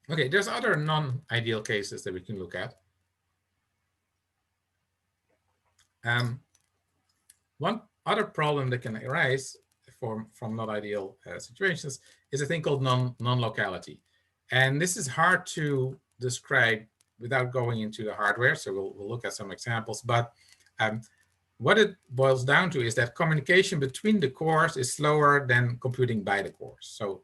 Okay, there's other non-ideal cases that we can look at. One other problem that can arise from not ideal situations is a thing called non-locality. And this is hard to describe without going into the hardware. So we'll look at some examples. But what it boils down to is that communication between the cores is slower than computing by the cores. So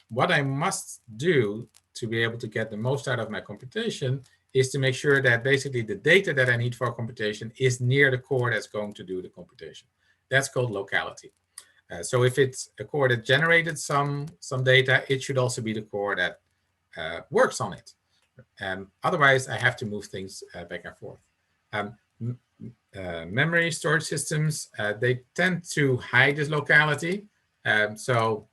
what I must do to be able to get the most out of my computation is to make sure that basically the data that I need for computation is near the core that's going to do the computation. That's called locality. So if it's a core that generated some data, it should also be the core that works on it. Otherwise, I have to move things back and forth. Memory storage systems, they tend to hide this locality. So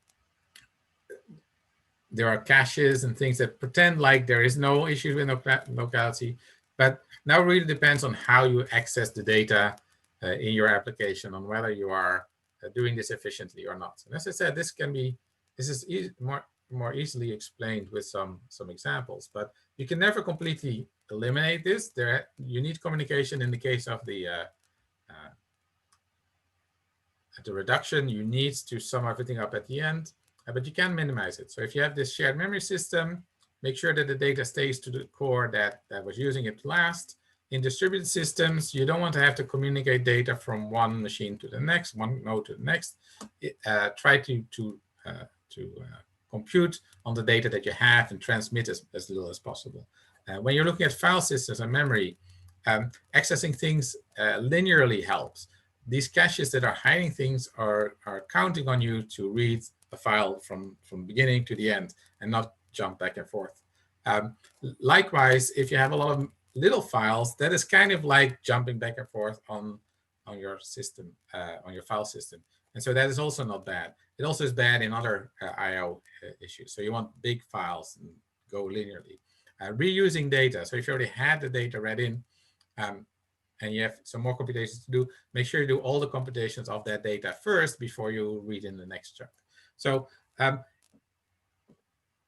there are caches and things that pretend like there is no issue with locality. But now it really depends on how you access the data in your application, on whether you are doing this efficiently or not. And as I said, this is more easily explained with some examples, but you can never completely eliminate this. You need communication in the case of the reduction. You need to sum everything up at the end, but you can minimize it. So if you have this shared memory system, make sure that the data stays to the core that was using it last. In distributed systems, you don't want to have to communicate data from one machine to the next, one node to the next. Try to compute on the data that you have and transmit as little as possible. When you're looking at file systems and memory, accessing things linearly helps. These caches that are hiding things are counting on you to read a file from beginning to the end and not jump back and forth. Likewise, if you have a lot of little files, that is kind of like jumping back and forth on on your system, on your file system. And so that is also not bad. It also is bad in other I/O issues. So you want big files and go linearly. Reusing data. So if you already had the data read in, and you have some more computations to do, make sure you do all the computations of that data first before you read in the next chunk. So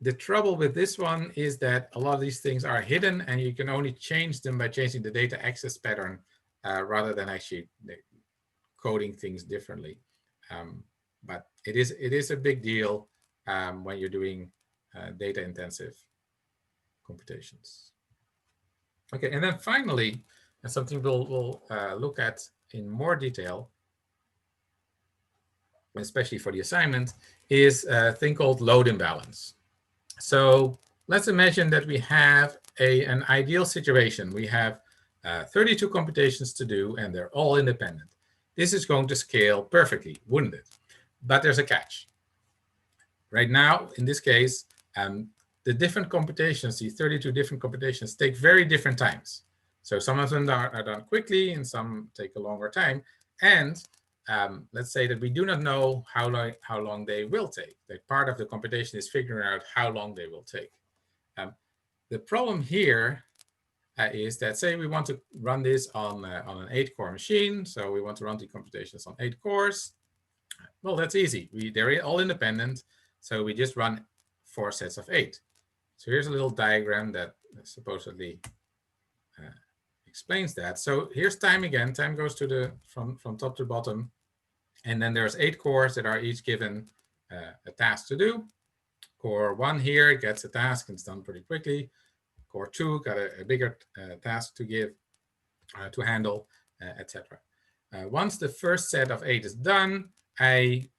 the trouble with this one is that a lot of these things are hidden, and you can only change them by changing the data access pattern rather than actually coding things differently. But it is a big deal when you're doing data intensive computations. Okay, and then finally, and something we'll look at in more detail, especially for the assignment, is a thing called load imbalance. So let's imagine that we have an ideal situation. We have 32 computations to do, and they're all independent. This is going to scale perfectly, wouldn't it? But there's a catch. Right now, in this case, the different computations, the 32 different computations, take very different times. So some of them are done quickly, and some take a longer time. And let's say that we do not know how long they will take. That part of the computation is figuring out how long they will take. The problem here is that, say we want to run this on an 8-core machine. So we want to run the computations on 8 cores. Well, that's easy. They're all independent. So we just run 4 sets of 8. So here's a little diagram that supposedly explains that. So here's time again. Time goes to from top to bottom. And then there's 8 cores that are each given a task to do. Core 1 here gets a task and it's done pretty quickly. Core 2 got a bigger task to give, to handle, etc. Once the first set of 8 is done, I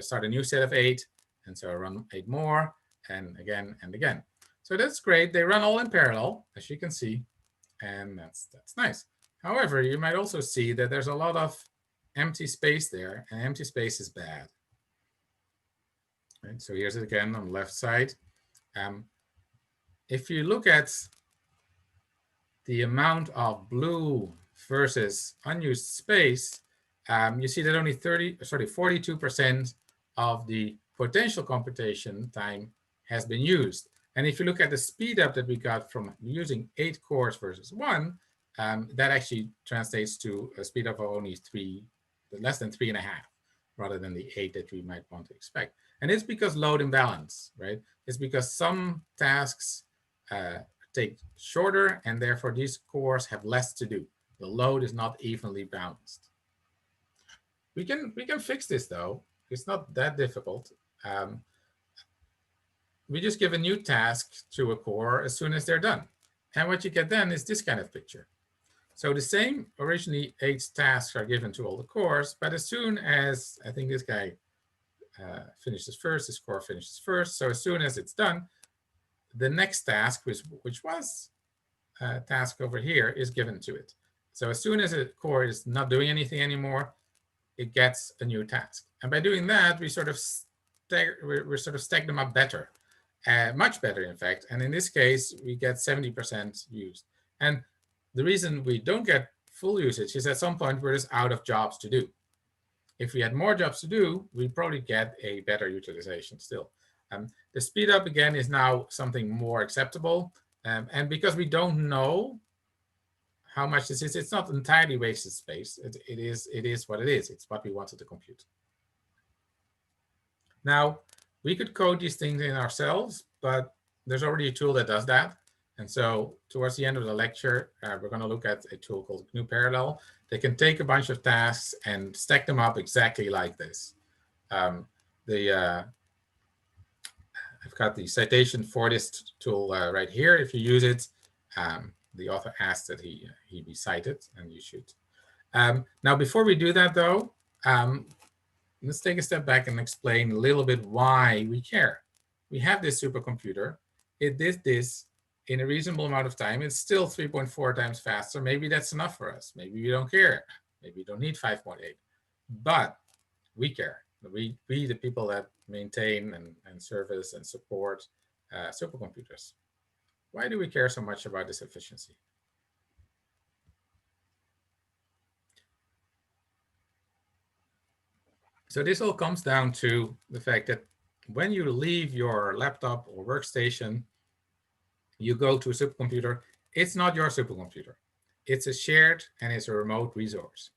start a new set of 8. And so I run 8 more, and again and again. So that's great. They run all in parallel, as you can see. And that's nice. However, you might also see that there's a lot of empty space there, and empty space is bad. Right, so here's it again on the left side. If you look at the amount of blue versus unused space, you see that only 42% of the potential computation time has been used. And if you look at the speed up that we got from using 8 cores versus 1, that actually translates to a speed up of only less than 3.5, rather than the 8 that we might want to expect. And it's because load imbalance, right? It's because some tasks take shorter, and therefore these cores have less to do. The load is not evenly balanced. We can fix this though. It's not that difficult. We just give a new task to a core as soon as they're done. And what you get then is this kind of picture. So the same originally 8 tasks are given to all the cores, but as soon as, I think this guy finishes first, this core finishes first. So as soon as it's done, the next task, which was a task over here, is given to it. So as soon as a core is not doing anything anymore, it gets a new task. And by doing that, we sort of stack them up better, much better, in fact. And in this case, we get 70% used. And the reason we don't get full usage is at some point we're just out of jobs to do. If we had more jobs to do, we'd probably get a better utilization still. The speed up again is now something more acceptable. And because we don't know how much this is, it's not entirely wasted space. It is what it is. It's what we wanted to compute. Now, we could code these things in ourselves, but there's already a tool that does that. And so towards the end of the lecture, we're going to look at a tool called GNU Parallel. They can take a bunch of tasks and stack them up exactly like this. I've got the citation for this tool right here. If you use it, the author asked that he be cited, and you should. Now, before we do that, though, let's take a step back and explain a little bit why we care. We have this supercomputer. It did this in a reasonable amount of time. It's still 3.4 times faster. Maybe that's enough for us. Maybe we don't care. Maybe we don't need 5.8. But we care. We the people that maintain and service and support supercomputers. Why do we care so much about this efficiency? So this all comes down to the fact that when you leave your laptop or workstation, you go to a supercomputer, it's not your supercomputer. It's a shared and it's a remote resource.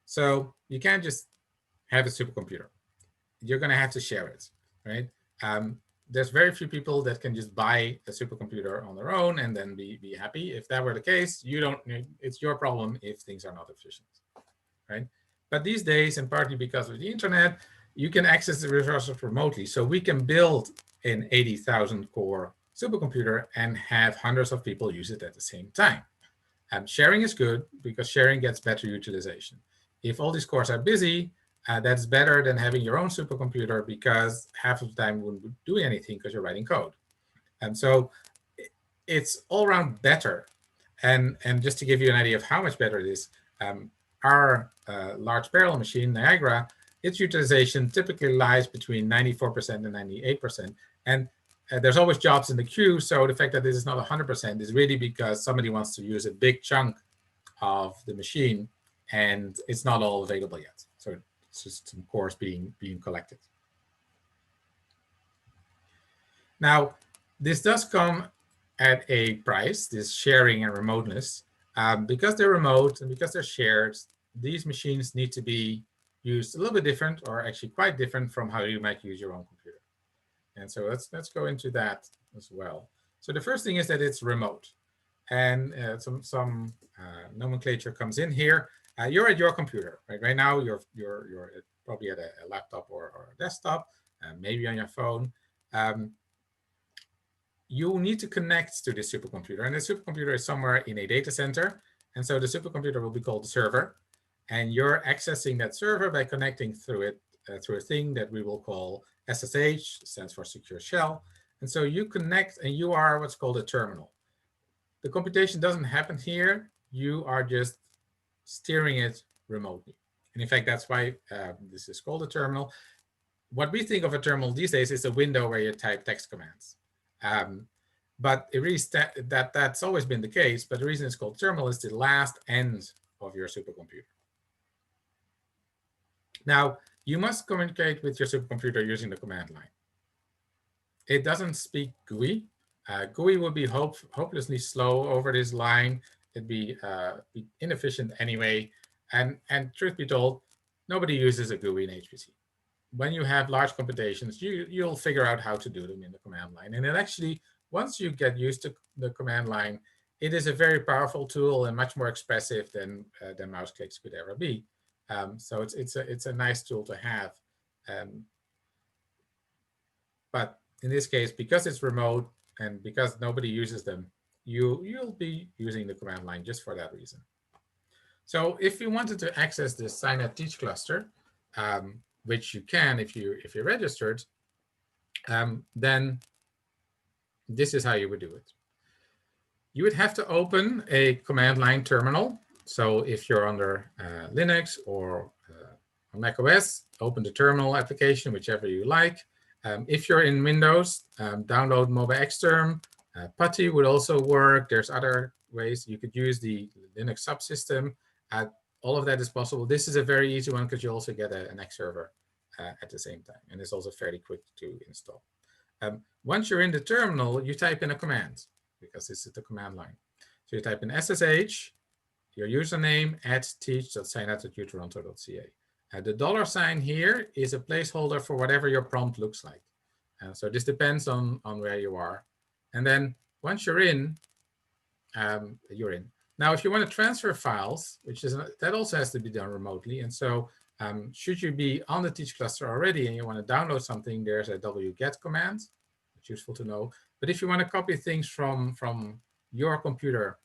So you can't just have a supercomputer. You're going to have to share it, right? There's very few people that can just buy a supercomputer on their own and then be happy. If that were the case, you don't. It's your problem if things are not efficient, right? But these days, and partly because of the internet, you can access the resources remotely. So we can build an 80,000 core supercomputer and have hundreds of people use it at the same time. Sharing is good because sharing gets better utilization. If all these cores are busy, that's better than having your own supercomputer because half of the time you wouldn't be doing anything because you're writing code. And so it's all around better. And just to give you an idea of how much better it is, our large parallel machine, Niagara, its utilization typically lies between 94% and 98%. And there's always jobs in the queue. So the fact that this is not 100% is really because somebody wants to use a big chunk of the machine and it's not all available yet. So it's just some cores being collected. Now, this does come at a price, this sharing and remoteness. Because they're remote and because they're shared, these machines need to be used a little bit different, or actually quite different from how you might use your own computer. And so let's go into that as well. So the first thing is that it's remote. And some nomenclature comes in here. You're at your computer, right? Right now, you're probably at a laptop or a desktop, maybe on your phone. You need to connect to the supercomputer, and the supercomputer is somewhere in a data center. And so the supercomputer will be called the server. And you're accessing that server by connecting through it, through a thing that we will call SSH, stands for Secure Shell. And so you connect and you are what's called a terminal. The computation doesn't happen here. You are just steering it remotely. And in fact, that's why this is called a terminal. What we think of a terminal these days is a window where you type text commands. But it really that's always been the case. But the reason it's called terminal is the last end of your supercomputer. Now, you must communicate with your supercomputer using the command line. It doesn't speak GUI. GUI would be hopelessly slow over this line. It'd be inefficient anyway. And truth be told, nobody uses a GUI in HPC. When you have large computations, you'll figure out how to do them in the command line. And it actually, once you get used to the command line, it is a very powerful tool and much more expressive than mouse clicks could ever be. So it's a nice tool to have. But in this case, because it's remote and because nobody uses them, you'll be using the command line just for that reason. So if you wanted to access the SciNet Teach cluster, which you can if you're registered, then this is how you would do it. You would have to open a command line terminal. So if you're under Linux or on Mac OS, open the terminal application, whichever you like. If you're in Windows, download MobaXterm. PuTTY would also work. There's other ways. You could use the Linux subsystem. All of that is possible. This is a very easy one because you also get an X server at the same time. And it's also fairly quick to install. Once you're in the terminal, you type in a command because this is the command line. So you type in SSH, your username @teach.scinet@utoronto.ca. The $sign here is a placeholder for whatever your prompt looks like. So this depends on where you are. And then once you're in, you're in. Now, if you want to transfer files, that also has to be done remotely. And so should you be on the Teach cluster already and you want to download something, there's a wget command. It's useful to know. But if you want to copy things from your computer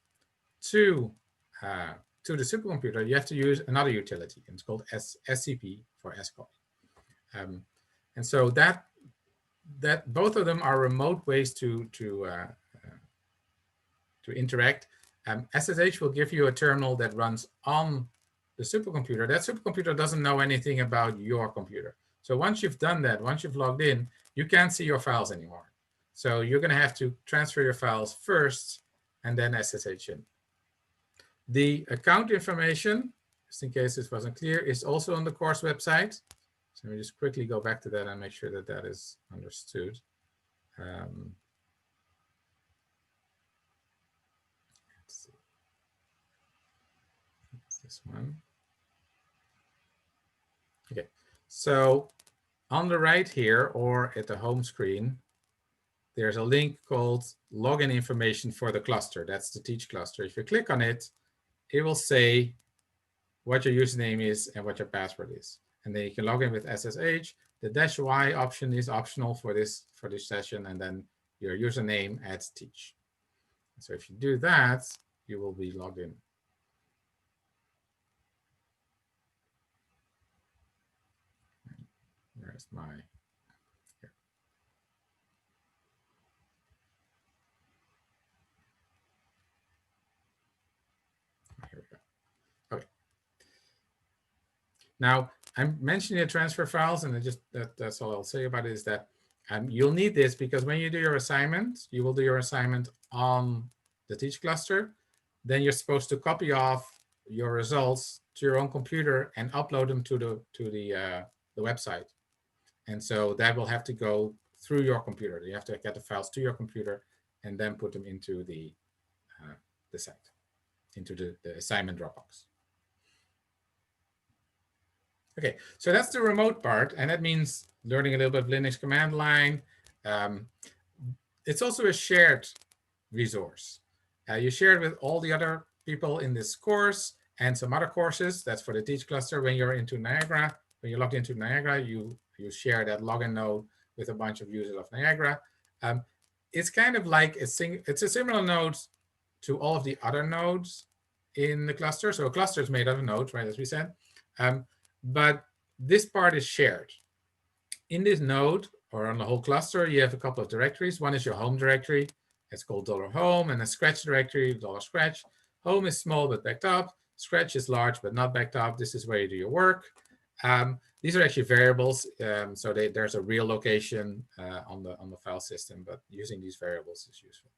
to the supercomputer, you have to use another utility. And it's called SCP for scopy. And so that both of them are remote ways to interact. SSH will give you a terminal that runs on the supercomputer. That supercomputer doesn't know anything about your computer. So once you've done that, once you've logged in, you can't see your files anymore. So you're going to have to transfer your files first and then SSH in. The account information just in case this wasn't clear, is also on the course website. So let me just quickly go back to that and make sure that that is understood. Let's see. It's this one. Okay, so on the right here or at the home screen, there's a link called login information for the cluster. That's the Teach cluster. If you click on it, it will say what your username is and what your password is. And then you can log in with SSH. The -y option is optional for this session, and then your username at Teach. So if you do that, you will be logged in. Where's my, here. Here we go. Okay. Now I'm mentioning the transfer files, and that's all I'll say about it is that you'll need this because when you do your assignment, you will do your assignment on the Teach cluster. Then you're supposed to copy off your results to your own computer and upload them to the website. And so that will have to go through your computer. You have to get the files to your computer and then put them into the site, into the assignment Dropbox. Okay, so that's the remote part, and that means learning a little bit of Linux command line. It's also a shared resource. You share it with all the other people in this course and some other courses. That's for the Teach cluster. When you're into Niagara, when you're logged into Niagara, you share that login node with a bunch of users of Niagara. It's kind of like it's a similar node to all of the other nodes in the cluster. So a cluster is made out of nodes, right, as we said. But this part is shared. In this node, or on the whole cluster, you have a couple of directories. One is your home directory. It's called $home, and a Scratch directory, $Scratch. Home is small but backed up. Scratch is large but not backed up. This is where you do your work. These are actually variables, so there's a real location on the file system, but using these variables is useful.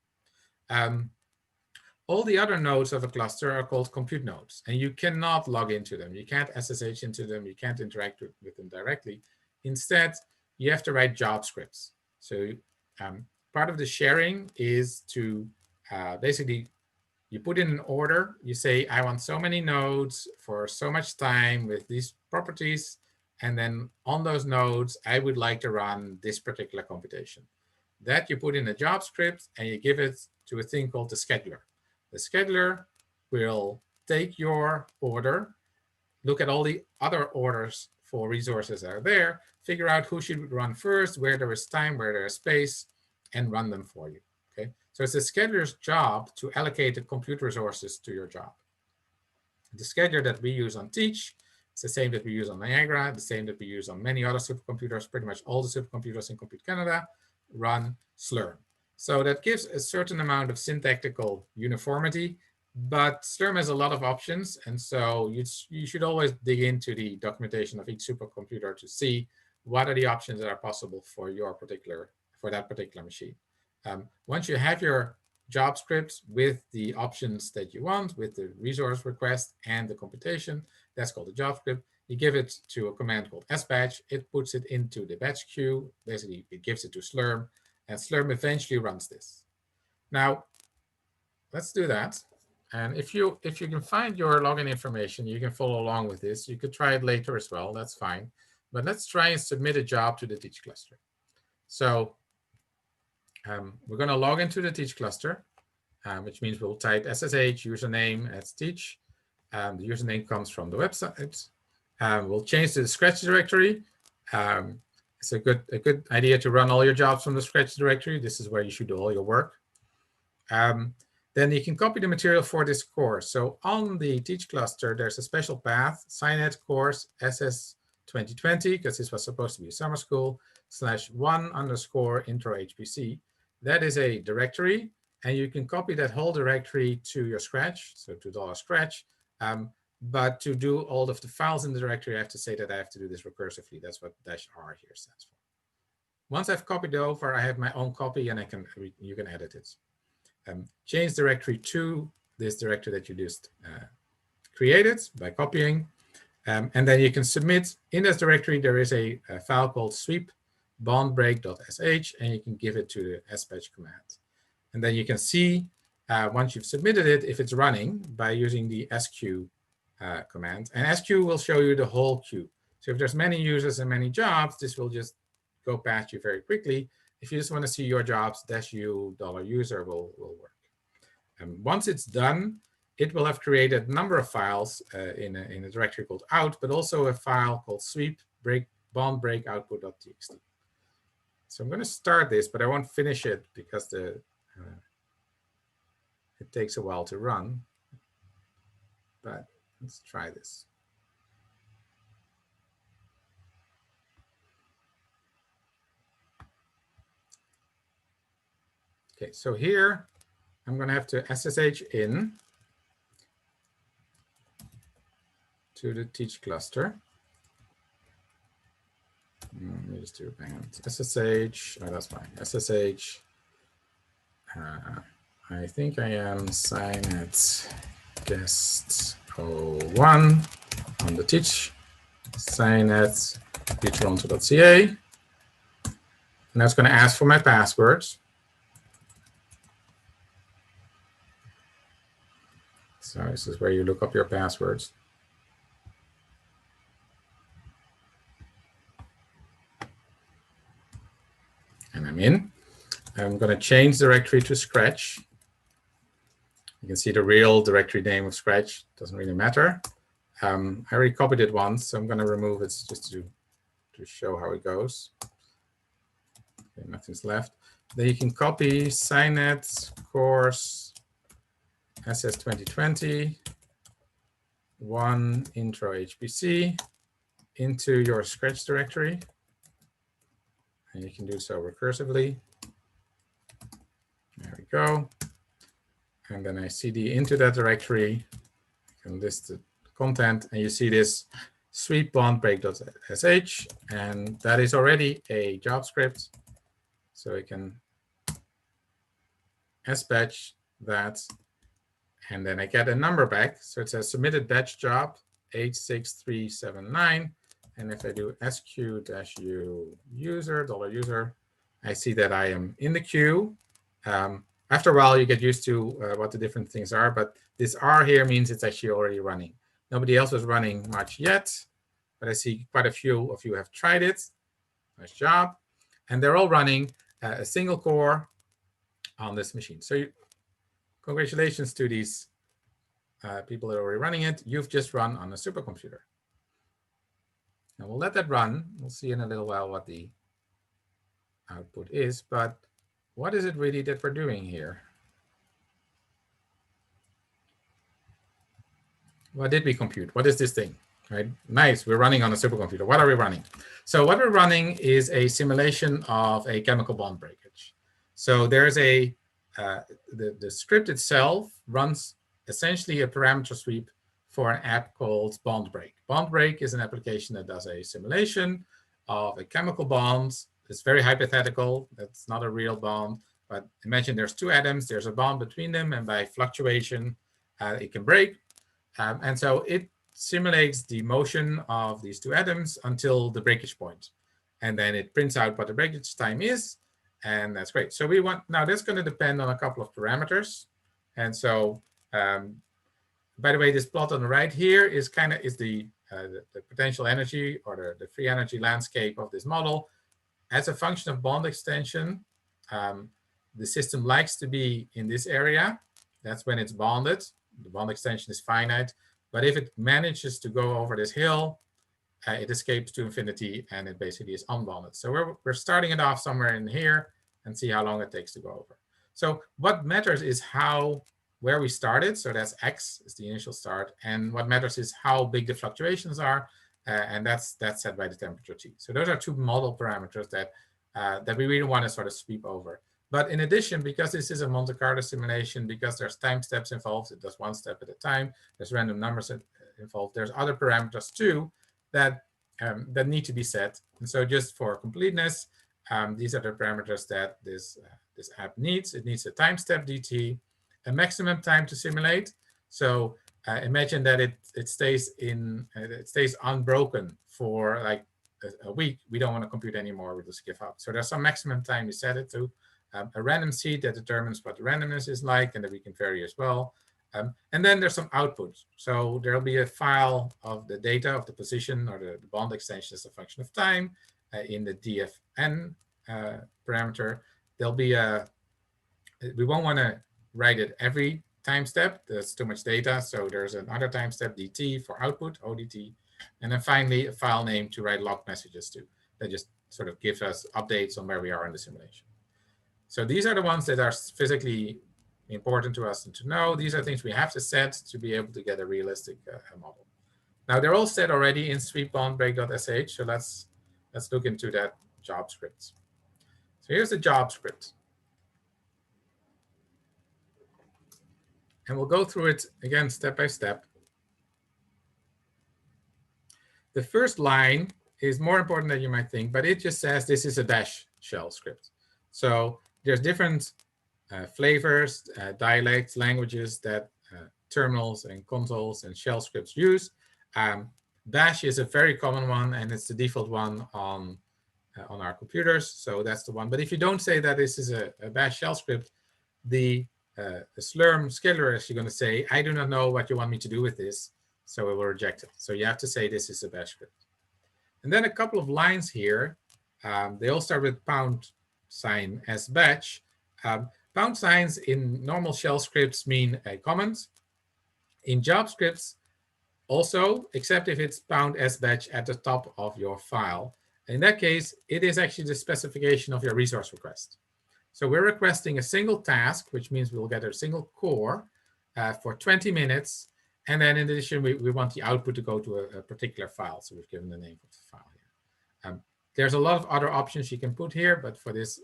All the other nodes of a cluster are called compute nodes, and you cannot log into them. You can't SSH into them. You can't interact with them directly. Instead, you have to write job scripts. So part of the sharing is to basically, you put in an order. You say, I want so many nodes for so much time with these properties. And then on those nodes, I would like to run this particular computation. That you put in a job script, and you give it to a thing called the scheduler. The scheduler will take your order, look at all the other orders for resources that are there, figure out who should run first, where there is time, where there is space, and run them for you. Okay, so it's the scheduler's job to allocate the compute resources to your job. The scheduler that we use on Teach is the same that we use on Niagara, the same that we use on many other supercomputers. Pretty much all the supercomputers in Compute Canada run Slurm. So that gives a certain amount of syntactical uniformity, but Slurm has a lot of options. And so you should always dig into the documentation of each supercomputer to see what are the options that are possible for that particular machine. Once you have your job script with the options that you want, with the resource request and the computation, that's called the job script. You give it to a command called sbatch. It puts it into the batch queue. Basically, it gives it to Slurm. And Slurm eventually runs this. Now, let's do that. And if you can find your login information, you can follow along with this. You could try it later as well. That's fine. But let's try and submit a job to the Teach cluster. So we're going to log into the Teach cluster, which means we'll type SSH username as Teach. The username comes from the website. We'll change to the Scratch directory. It's a good idea to run all your jobs from the Scratch directory. This is where you should do all your work. Then you can copy the material for this course. So on the Teach cluster, there's a special path, SciNet course SS 2020, because this was supposed to be a summer school, /1_intro HPC. That is a directory, and you can copy that whole directory to your Scratch, so to $Scratch. But to do all of the files in the directory, I have to say that I have to do this recursively. That's what -r here stands for. Once I've copied it over, I have my own copy, and you can edit it. Change directory to this directory that you just created by copying. And then you can submit in this directory. There is a file called sweep bondbreak.sh, and you can give it to the sbatch command. And then you can see once you've submitted it, if it's running by using the sq command. And sq will show you the whole queue. So if there's many users and many jobs, this will just go past you very quickly. If you just want to see your jobs, -u $user will work. And once it's done, it will have created a number of files in a directory called out, but also a file called sweep bond break output.txt. So I'm going to start this, but I won't finish it because it takes a while to run. But let's try this. Okay, so here I'm going to have to SSH in to the teach cluster. Let me just do a band. SSH. Oh, that's fine. SSH. I think I am SciNet guest 01 on the teach. SciNet toronto.ca. And that's going to ask for my passwords. So this is where you look up your passwords. And I'm in. I'm going to change directory to Scratch. You can see the real directory name of Scratch. Doesn't really matter. I already copied it once, so I'm going to remove it just to show how it goes. Okay, nothing's left. Then you can copy SciNet course SS 2020 1 intro HPC into your Scratch directory. And you can do so recursively. There we go. And then I cd into that directory. I can list the content, and you see this sweep bondbreak.sh, and that is already a job script. So I can sbatch that, and then I get a number back. So it says submitted batch job 86379. And if I do sq-u $user, I see that I am in the queue. After a while, you get used to what the different things are, but this R here means it's actually already running. Nobody else is running much yet, but I see quite a few of you have tried it. Nice job. And they're all running a single core on this machine. So congratulations to these people that are already running it. You've just run on a supercomputer. And we'll let that run. We'll see in a little while what the output is, but what is it really that we're doing here? What did we compute? What is this thing? Right? Nice, we're running on a supercomputer. What are we running? So what we're running is a simulation of a chemical bond breakage. So there's the script itself runs essentially a parameter sweep for an app called BondBreak. BondBreak is an application that does a simulation of a chemical bond. It's very hypothetical. That's not a real bond. But imagine there's two atoms. There's a bond between them. And by fluctuation, it can break. And so it simulates the motion of these two atoms until the breakage point. And then it prints out what the breakage time is. And that's great. So we want, now that's going to depend on a couple of parameters. And so, by the way, this plot on the right here is the potential energy or the free energy landscape of this model. As a function of bond extension, the system likes to be in this area. That's when it's bonded. The bond extension is finite. But if it manages to go over this hill, it escapes to infinity, and it basically is unbonded. So we're starting it off somewhere in here and see how long it takes to go over. So what matters is where we started. So that's x is the initial start. And what matters is how big the fluctuations are. And that's set by the temperature T. So those are two model parameters that we really want to sort of sweep over. But in addition, because this is a Monte Carlo simulation, because there's time steps involved, it does one step at a time, there's random numbers involved, there's other parameters too that need to be set. And so just for completeness, these are the parameters that this app needs. It needs a time step dt, a maximum time to simulate. So imagine that it stays unbroken for like a week. We don't want to compute anymore. We just give up. So there's some maximum time we set it to. A random seed that determines what the randomness is like, and that we can vary as well. And then there's some output. So there'll be a file of the data of the position or the bond extension as a function of time in the DFN parameter. There'll be we won't want to write it every time step. There's too much data. So there's another time step, DT, for output, ODT. And then finally, a file name to write log messages to. That just sort of gives us updates on where we are in the simulation. So these are the ones that are physically important to us and to know. These are things we have to set to be able to get a realistic model. Now, they're all set already in sweepbondbreak.sh. So let's look into that job script. So here's the job script. And we'll go through it again step by step. The first line is more important than you might think, but it just says this is a dash shell script. So there's different flavors, dialects, languages that terminals and consoles and shell scripts use. Bash is a very common one, and it's the default one on our computers. So that's the one. But if you don't say that this is a bash shell script, the Slurm scheduler is going to say, I do not know what you want me to do with this, so it will reject it. So you have to say this is a bash script. And then a couple of lines here. They all start with # as batch. Pound signs in normal shell scripts mean a comment. In job scripts also, except if it's # as batch at the top of your file. In that case, it is actually the specification of your resource request. So we're requesting a single task, which means we'll get a single core for 20 minutes. And then in addition, we want the output to go to a particular file. So we've given the name of the file here. There's a lot of other options you can put here, but for this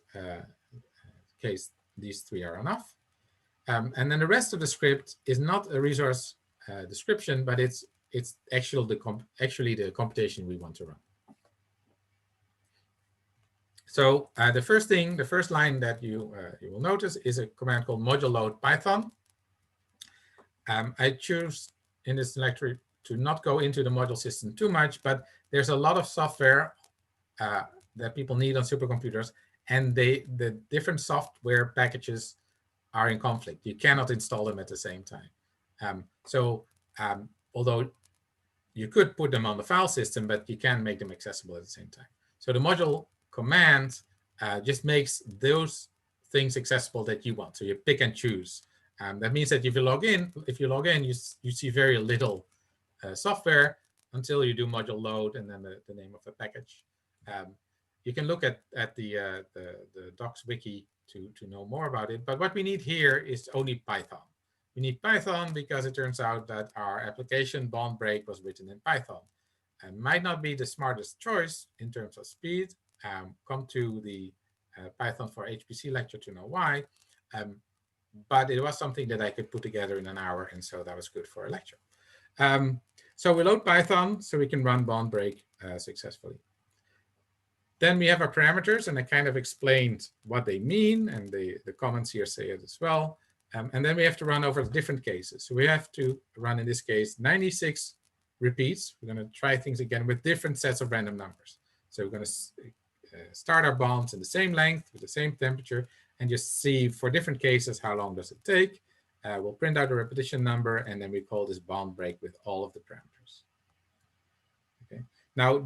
case, these three are enough. And then the rest of the script is not a resource description, but it's actually the computation we want to run. So the first line that you will notice is a command called module load Python. I choose in this lecture to not go into the module system too much, but there's a lot of software that people need on supercomputers, and the different software packages are in conflict. You cannot install them at the same time. Although you could put them on the file system, but you can't make them accessible at the same time. So the module command just makes those things accessible that you want. So you pick and choose. That means that if you log in, you see very little software until you do module load and then the name of the package. You can look at the docs wiki to know more about it. But what we need here is only Python. We need Python because it turns out that our application bond break was written in Python. It might not be the smartest choice in terms of speed. Come to the Python for HPC lecture to know why. But it was something that I could put together in an hour, and so that was good for a lecture. So we load Python so we can run bond break successfully. Then we have our parameters, and I kind of explained what they mean, and the comments here say it as well. And then we have to run over the different cases. So we have to run, in this case, 96 repeats. We're going to try things again with different sets of random numbers. So we're going to start our bonds in the same length with the same temperature and just see for different cases how long does it take. We'll print out a repetition number, and then we call this bond break with all of the parameters. Okay. Now,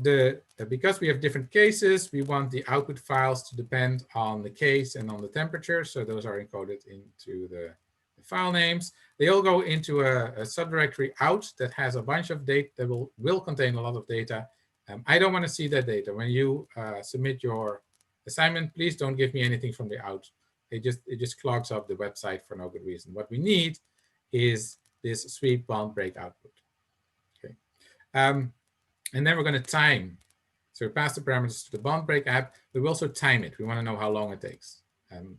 because we have different cases, we want the output files to depend on the case and on the temperature. So those are encoded into the file names. They all go into a subdirectory out that has a bunch of data that will contain a lot of data. I don't want to see that data. When you submit your assignment, please don't give me anything from the out. It just clogs up the website for no good reason. What we need is this sweep bond break output. Okay. And then we're going to time. So we pass the parameters to the bond break app. We will also time it. We want to know how long it takes. And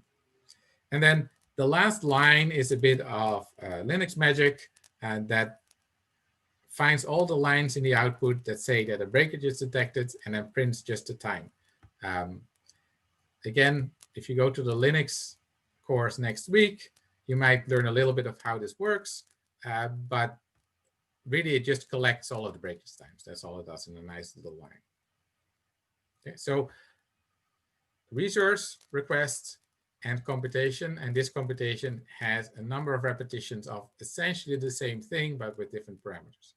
then the last line is a bit of Linux magic that finds all the lines in the output that say that a breakage is detected and then prints just the time. Again, if you go to the Linux course next week, you might learn a little bit of how this works. But really it just collects all of the breakage times. That's all it does in a nice little line. Okay, so resource requests and computation, and this computation has a number of repetitions of essentially the same thing, but with different parameters.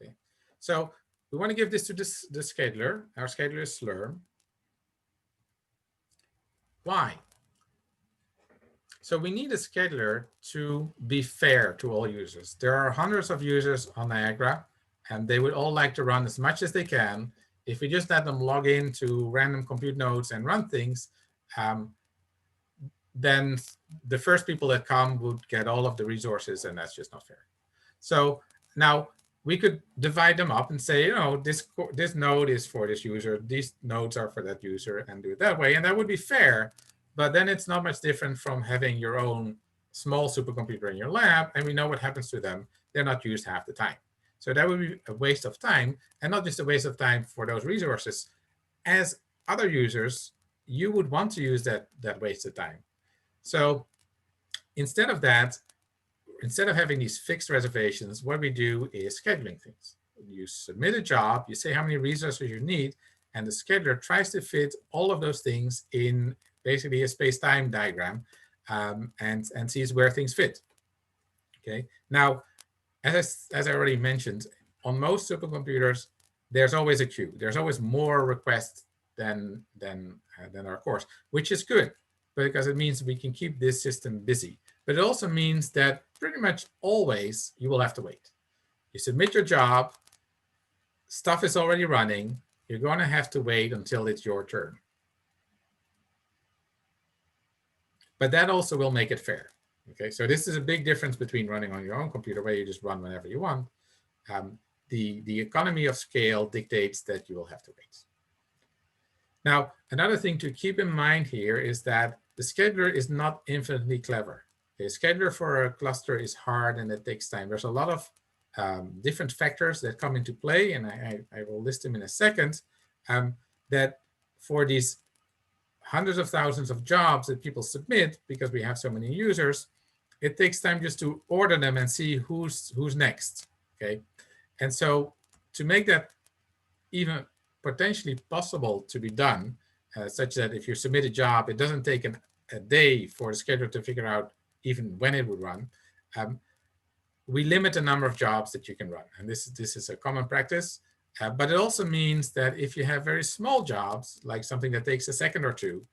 Okay, so we want to give this to the scheduler. Our scheduler is Slurm. Why? So we need a scheduler to be fair to all users. There are hundreds of users on Niagara, and they would all like to run as much as they can. If we just let them log in to random compute nodes and run things, then the first people that come would get all of the resources, and that's just not fair. So now we could divide them up and say, you know, this node is for this user, these nodes are for that user, and do it that way. And that would be fair, but then it's not much different from having your own small supercomputer in your lab, and we know what happens to them. They're not used half the time. So that would be a waste of time, and not just a waste of time for those resources. As other users, you would want to use that wasted time. So instead of that, instead of having these fixed reservations, what we do is scheduling things. You submit a job, you say how many resources you need, and the scheduler tries to fit all of those things in basically a space-time diagram, and sees where things fit. Okay. Now, as I already mentioned, on most supercomputers, there's always a queue. There's always more requests than our cores, which is good, because it means we can keep this system busy. But it also means that pretty much always you will have to wait. You submit your job, stuff is already running, you're going to have to wait until it's your turn. But that also will make it fair. Okay, so this is a big difference between running on your own computer, where you just run whenever you want. The economy of scale dictates that you will have to wait. Now, another thing to keep in mind here is that the scheduler is not infinitely clever. A scheduler for a cluster is hard and it takes time. There's a lot of different factors that come into play, and I will list them in a second, that for these hundreds of thousands of jobs that people submit, because we have so many users, it takes time just to order them and see who's next. Okay, and so to make that even potentially possible to be done, such that if you submit a job, it doesn't take a day for the scheduler to figure out even when it would run, we limit the number of jobs that you can run. And this is a common practice. But it also means that if you have very small jobs, like something that takes a second or two,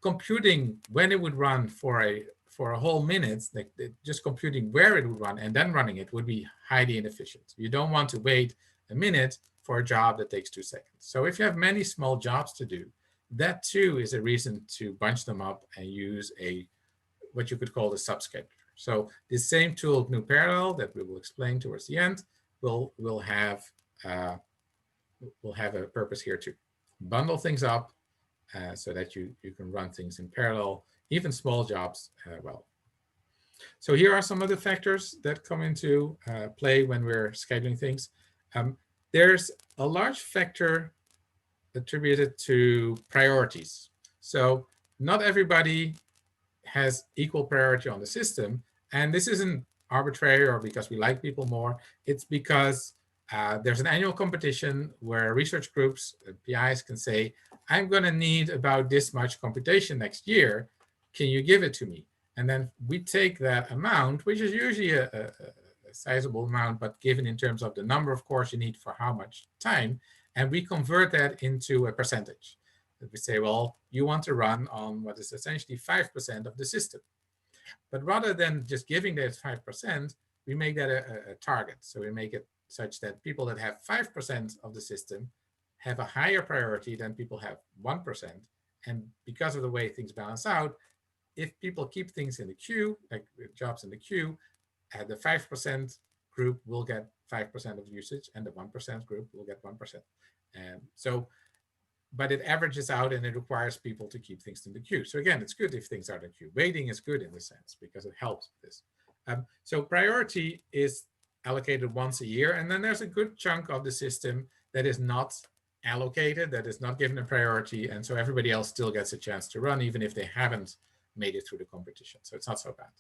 computing when it would run for a whole minute, like just computing where it would run and then running it, would be highly inefficient. You don't want to wait a minute for a job that takes 2 seconds. So if you have many small jobs to do, that too is a reason to bunch them up and use what you could call a subscheduler. So this same tool, GNU Parallel, that we will explain towards the end, will have a purpose here too. Bundle things up so that you can run things in parallel, even small jobs well. So here are some of the factors that come into play when we're scheduling things. There's a large factor attributed to priorities. So not everybody has equal priority on the system. And this isn't arbitrary or because we like people more. It's because there's an annual competition where research groups, PIs, can say, I'm going to need about this much computation next year. Can you give it to me? And then we take that amount, which is usually a sizable amount, but given in terms of the number of cores you need for how much time, and we convert that into a percentage. We say, well, you want to run on what is essentially 5% of the system. But rather than just giving that 5%, we make that a target. So we make it such that people that have 5% of the system have a higher priority than people have 1%. And because of the way things balance out, if people keep things in the queue, like jobs in the queue, the 5% group will get 5% of usage, and the 1% group will get 1%. But it averages out, and it requires people to keep things in the queue. So again, it's good if things are in the queue. Waiting is good in this sense because it helps with this. So priority is allocated once a year, and then there's a good chunk of the system that is not allocated, that is not given a priority, and so everybody else still gets a chance to run, even if they haven't made it through the competition. So it's not so bad.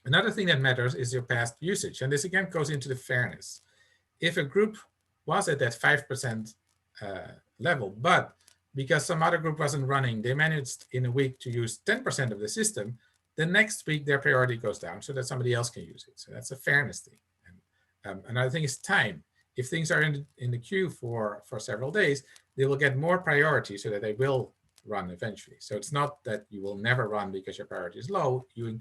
Another thing that matters is your past usage. And this again goes into the fairness. If a group was at that 5% level, but because some other group wasn't running, they managed in a week to use 10% of the system, the next week their priority goes down so that somebody else can use it. So that's a fairness thing. And another thing is time. If things are in the queue for several days, they will get more priority so that they will run eventually. So it's not that you will never run because your priority is low, you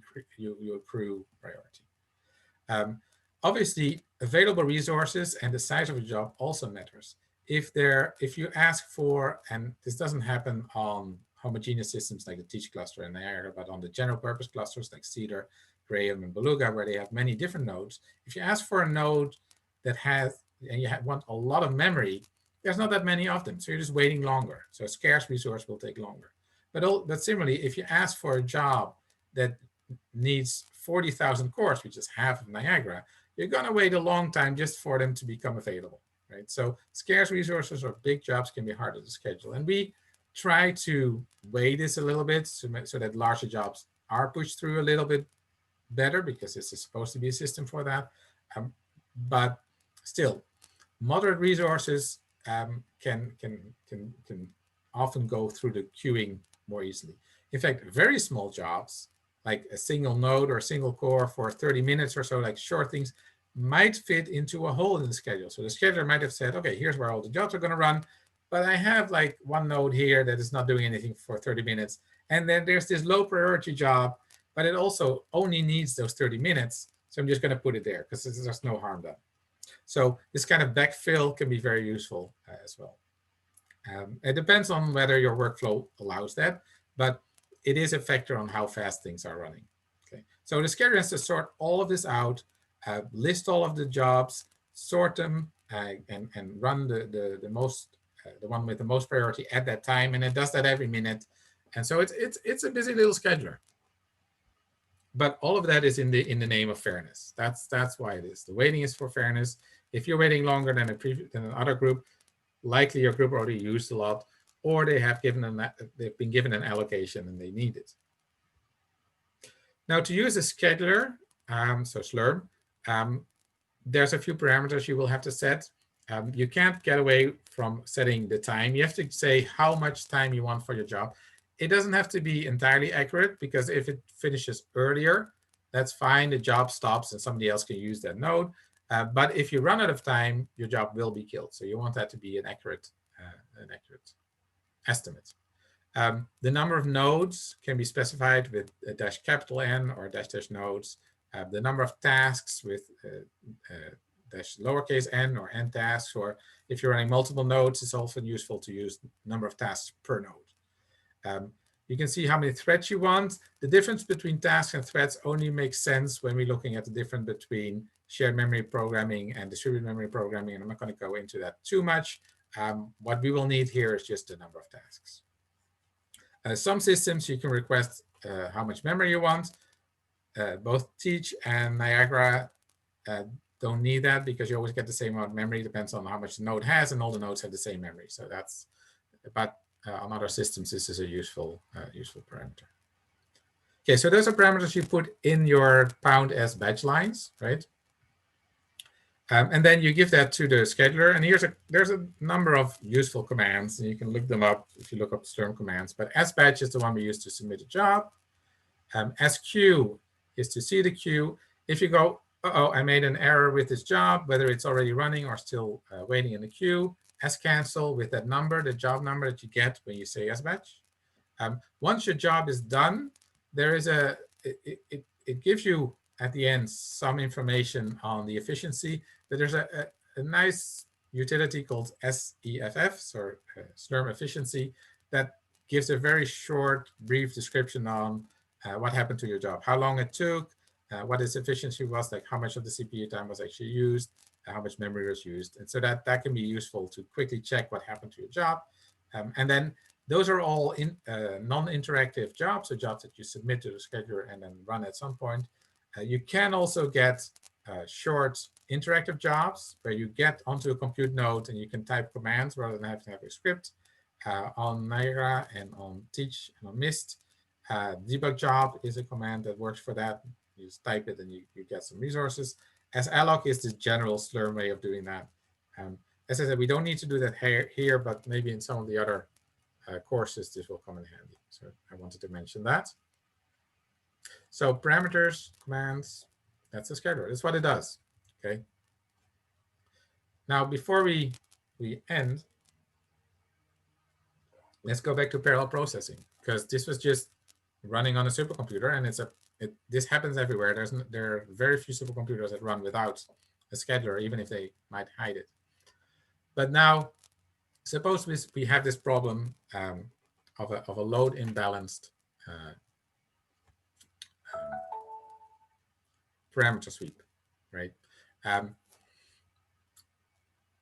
accrue priority. Obviously, available resources and the size of a job also matters. If you ask for, and this doesn't happen on homogeneous systems like the Teach cluster and Niagara, but on the general purpose clusters like Cedar, Graham, and Beluga, where they have many different nodes, if you ask for a node that has, and you want a lot of memory, there's not that many of them, so you're just waiting longer. So a scarce resource will take longer. But similarly, if you ask for a job that needs 40,000 cores, which is half of Niagara, you're going to wait a long time just for them to become available, right? So scarce resources or big jobs can be harder to schedule. And we try to weigh this a little bit so that larger jobs are pushed through a little bit better, because this is supposed to be a system for that. But still, moderate resources can often go through the queuing more easily. In fact, very small jobs, like a single node or a single core for 30 minutes or so, like short things, might fit into a hole in the schedule. So the scheduler might have said, okay, here's where all the jobs are going to run, but I have like one node here that is not doing anything for 30 minutes. And then there's this low priority job, but it also only needs those 30 minutes. So I'm just going to put it there because there's no harm done. So this kind of backfill can be very useful as well. It depends on whether your workflow allows that, but it is a factor on how fast things are running. Okay, so the scheduler has to sort all of this out, list all of the jobs, sort them, and run the one with the most priority at that time, and it does that every minute. And so it's a busy little scheduler. But all of that is in the name of fairness. That's why it is. The waiting is for fairness. If you're waiting longer than another group, likely your group already used a lot, or they've been given an allocation and they need it. Now, to use a scheduler, so Slurm, there's a few parameters you will have to set. You can't get away from setting the time. You have to say how much time you want for your job. It doesn't have to be entirely accurate, because if it finishes earlier, that's fine. The job stops and somebody else can use that node. But if you run out of time, your job will be killed. So you want that to be an accurate estimate. The number of nodes can be specified with a dash capital N or dash nodes. The number of tasks with dash lowercase n or n tasks, or if you're running multiple nodes, it's often useful to use number of tasks per node. You can see how many threads you want. The difference between tasks and threads only makes sense when we're looking at the difference between shared memory programming and distributed memory programming, and I'm not going to go into that too much. What we will need here is just the number of tasks. Some systems you can request how much memory you want. Both Teach and Niagara don't need that, because you always get the same amount of memory. It depends on how much the node has, and all the nodes have the same memory. So that's, but on other systems, this is a useful parameter. Okay, so those are parameters you put in your pound as batch lines, right? And then you give that to the scheduler. And there's a number of useful commands, and you can look them up if you look up Slurm commands. But sbatch is the one we use to submit a job. Squeue is to see the queue. If you go, uh-oh, I made an error with this job, whether it's already running or still waiting in the queue, scancel with that number, the job number that you get when you say sbatch. Once your job is done, there is it gives you at the end some information on the efficiency, but there's a nice utility called SEFF, or Slurm efficiency, that gives a very short, brief description on what happened to your job, how long it took, what its efficiency was, like how much of the CPU time was actually used, how much memory was used. And so that can be useful to quickly check what happened to your job. And then those are all non-interactive jobs, so jobs that you submit to the scheduler and then run at some point. You can also get short interactive jobs where you get onto a compute node and you can type commands rather than having to have a script. On Niagara and on Teach and on Mist, debug job is a command that works for that. You just type it and you get some resources. salloc is the general Slurm way of doing that. As I said, we don't need to do that here, but maybe in some of the other courses, this will come in handy. So I wanted to mention that. So parameters, commands, that's a scheduler. That's what it does. Okay. Now, before we end, let's go back to parallel processing, because this was just running on a supercomputer, and this happens everywhere. There are very few supercomputers that run without a scheduler, even if they might hide it. But now, suppose we have this problem of a load imbalanced parameter sweep, right?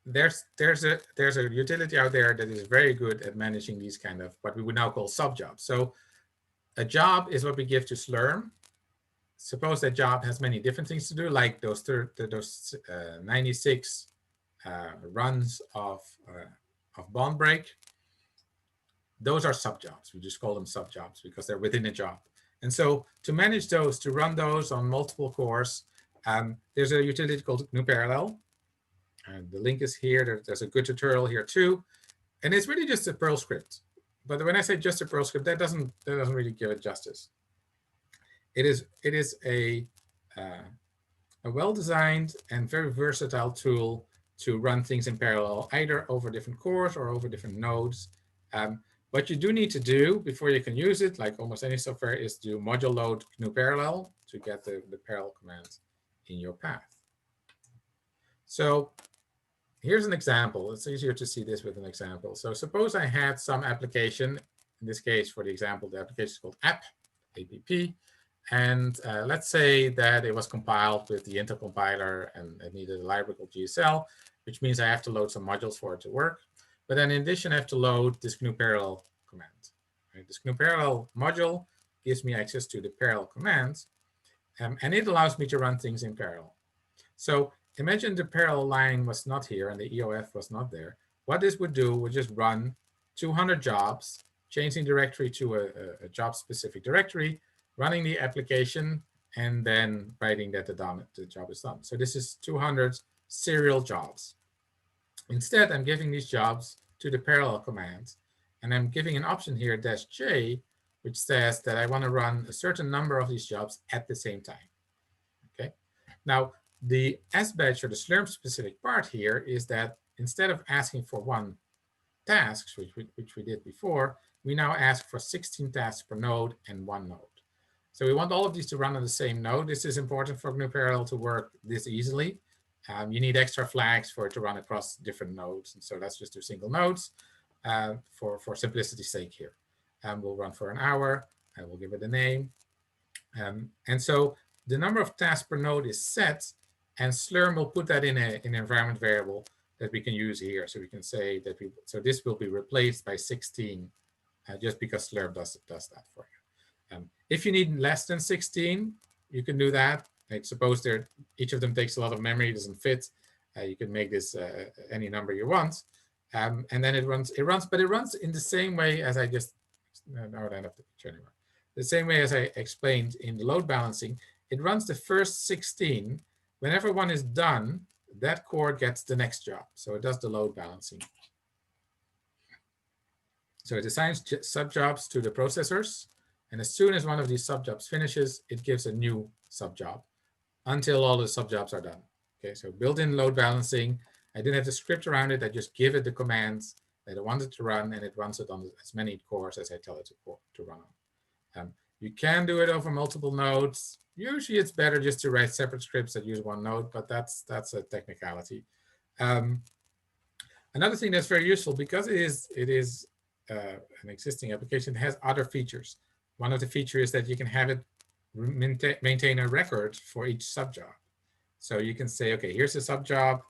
There's a utility out there that is very good at managing these kind of what we would now call subjobs. So a job is what we give to Slurm. Suppose that job has many different things to do, like those 96 runs of bond break. Those are subjobs. We just call them subjobs because they're within a job. And so to manage those, to run those on multiple cores, there's a utility called GNU Parallel. And the link is here. There's a good tutorial here too. And it's really just a Perl script. But when I say just a Perl script, that doesn't really give it justice. It is a well-designed and very versatile tool to run things in parallel, either over different cores or over different nodes. What you do need to do before you can use it, like almost any software, is do module load GNU Parallel to get the parallel commands in your path. So here's an example. It's easier to see this with an example. So suppose I had some application. In this case, for the example, the application is called app. And let's say that it was compiled with the Intel compiler and it needed a library called GSL, which means I have to load some modules for it to work. But then in addition, I have to load this GNU Parallel command. Right? This GNU Parallel module gives me access to the parallel commands, and it allows me to run things in parallel. So imagine the parallel line was not here and the EOF was not there. What this would do would just run 200 jobs, changing directory to a job-specific directory, running the application, and then writing that the job is done. So this is 200 serial jobs. Instead, I'm giving these jobs to the parallel commands, and I'm giving an option here, -J, which says that I want to run a certain number of these jobs at the same time. Okay. Now, the SBatch or the Slurm specific part here is that instead of asking for one task, which we did before, we now ask for 16 tasks per node and one node. So we want all of these to run on the same node. This is important for GNU Parallel to work this easily. You need extra flags for it to run across different nodes. And so let's just do single nodes for simplicity's sake here. We'll run for an hour. I will give it a name. And so the number of tasks per node is set, and Slurm will put that in an environment variable that we can use here. So we can say that so this will be replaced by 16 just because Slurm does that for you. If you need less than 16, you can do that. Like suppose each of them takes a lot of memory, doesn't fit. You can make this any number you want, and then it runs. But it runs in the same way as I just. No, I don't have the picture anymore. The same way as I explained in the load balancing, it runs the first 16. Whenever one is done, that core gets the next job. So it does the load balancing. So it assigns subjobs to the processors, and as soon as one of these subjobs finishes, it gives a new subjob until all the subjobs are done. Okay, so built-in load balancing. I didn't have the script around it. I just give it the commands that I want it to run, and it runs it on as many cores as I tell it to run on. You can do it over multiple nodes. Usually it's better just to write separate scripts that use one node, but that's a technicality. Another thing that's very useful, because it is an existing application, it has other features. One of the features is that you can have it maintain a record for each subjob. So you can say, okay, here's a subjob.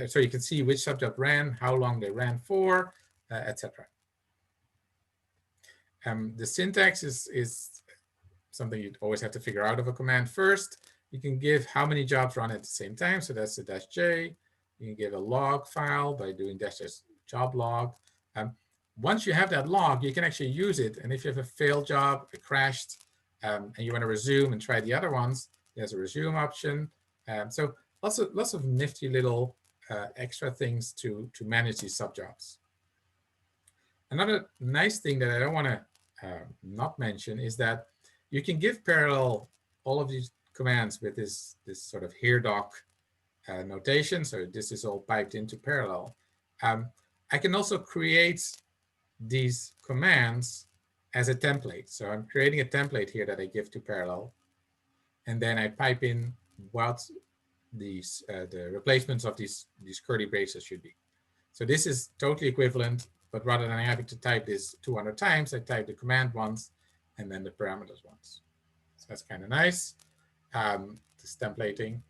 So you can see which subjob ran, how long they ran for, etc. The syntax is something you'd always have to figure out of a command first. You can give how many jobs run at the same time. So that's the -J. You can give a log file by doing -job log. Once you have that log, you can actually use it. And if you have a failed job, it crashed, and you want to resume and try the other ones, There's a resume option. So lots of nifty little extra things to manage these subjobs. Another nice thing that I don't want to not mention is that you can give parallel all of these commands with this sort of here doc notation. So this is all piped into parallel. I can also create these commands as a template. So I'm creating a template here that I give to parallel. And then I pipe in what these the replacements of these curly braces should be. So this is totally equivalent, but rather than having to type this 200 times, I type the command once and then the parameters once. So that's kind of nice, this templating.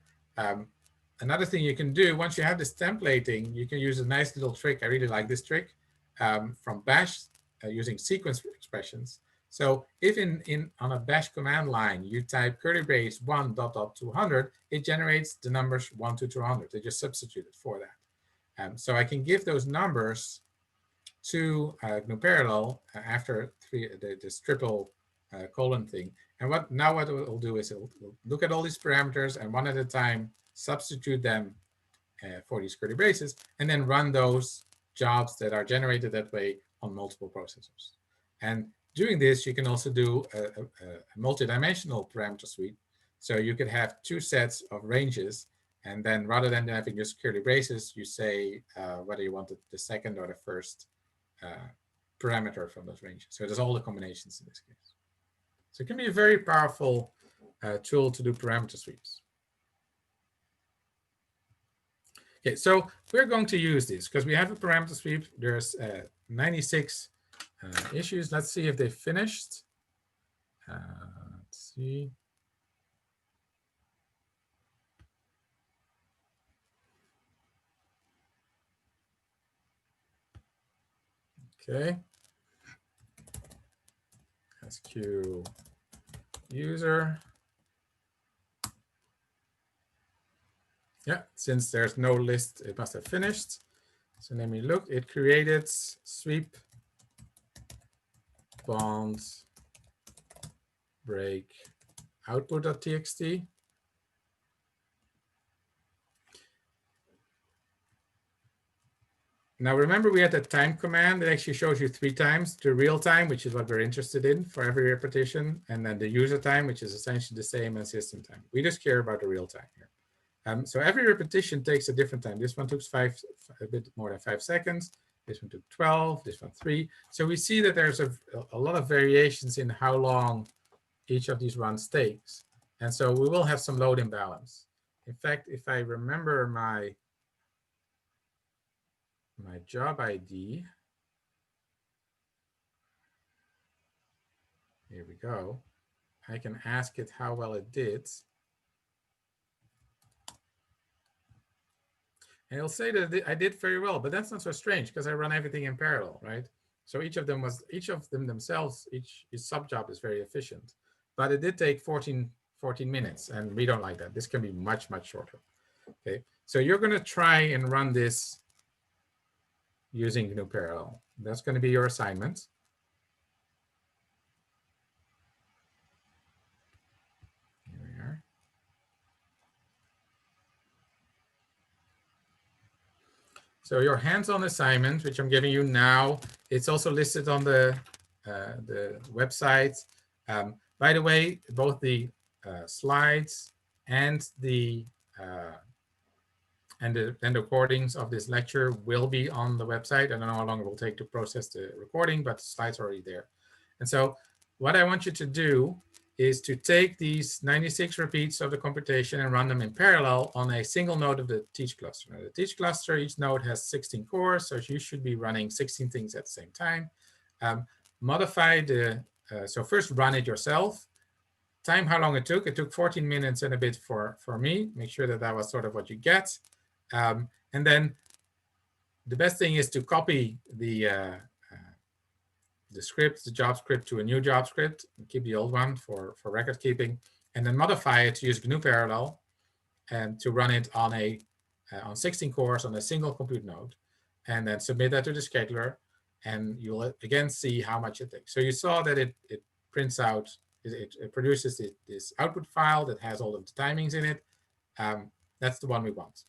Another thing you can do, once you have this templating, you can use a nice little trick. I really like this trick from Bash using sequence expressions. So if on a Bash command line, you type curly brace 1 ... 200, it generates the numbers 1 to 200. They just substitute it for that. So I can give those numbers to GNU Parallel after this triple colon thing. And what it will do is it will look at all these parameters and one at a time substitute them for these curly braces, and then run those jobs that are generated that way on multiple processors. And doing this, you can also do a multidimensional parameter suite. So you could have two sets of ranges, and then rather than having just curly braces, you say whether you wanted the second or the first parameter from those ranges. So there's all the combinations in this case. So it can be a very powerful tool to do parameter sweeps. Okay, so we're going to use this because we have a parameter sweep. There's 96 issues. Let's see if they finished. Let's see. Okay. SQ user. Yeah, since there's no list, it must have finished. So let me look. It created sweep bond break output.txt. Now remember, we had that time command that actually shows you 3 times the real time, which is what we're interested in for every repetition, and then the user time, which is essentially the same as system time. We just care about the real time here. So every repetition takes a different time. This one took a bit more than 5 seconds. This one took 12, this one 3. So we see that there's a lot of variations in how long each of these runs takes. And so we will have some load imbalance. In fact, if I remember my job ID, here we go. I can ask it how well it did. And it'll say that I did very well, but that's not so strange because I run everything in parallel, right? So each of them themselves, each sub-job is very efficient. But it did take 14 minutes, and we don't like that. This can be much, much shorter. Okay, so you're going to try and run this using GNU Parallel. That's going to be your assignment. Here we are. So your hands-on assignment, which I'm giving you now, it's also listed on the website. By the way, both the slides and the recordings of this lecture will be on the website. I don't know how long it will take to process the recording, but the slides are already there. And so what I want you to do is to take these 96 repeats of the computation and run them in parallel on a single node of the teach cluster. Now, the teach cluster, each node has 16 cores, so you should be running 16 things at the same time. Modify so first run it yourself. Time how long it took. It took 14 minutes and a bit for me. Make sure that that was sort of what you get. And then the best thing is to copy the script, the job script, to a new job script, and keep the old one for record keeping, and then modify it to use GNU Parallel and to run it on 16 cores on a single compute node, and then submit that to the scheduler, and you'll again see how much it takes. So you saw that it prints out it produces this output file that has all of the timings in it. That's the one we want.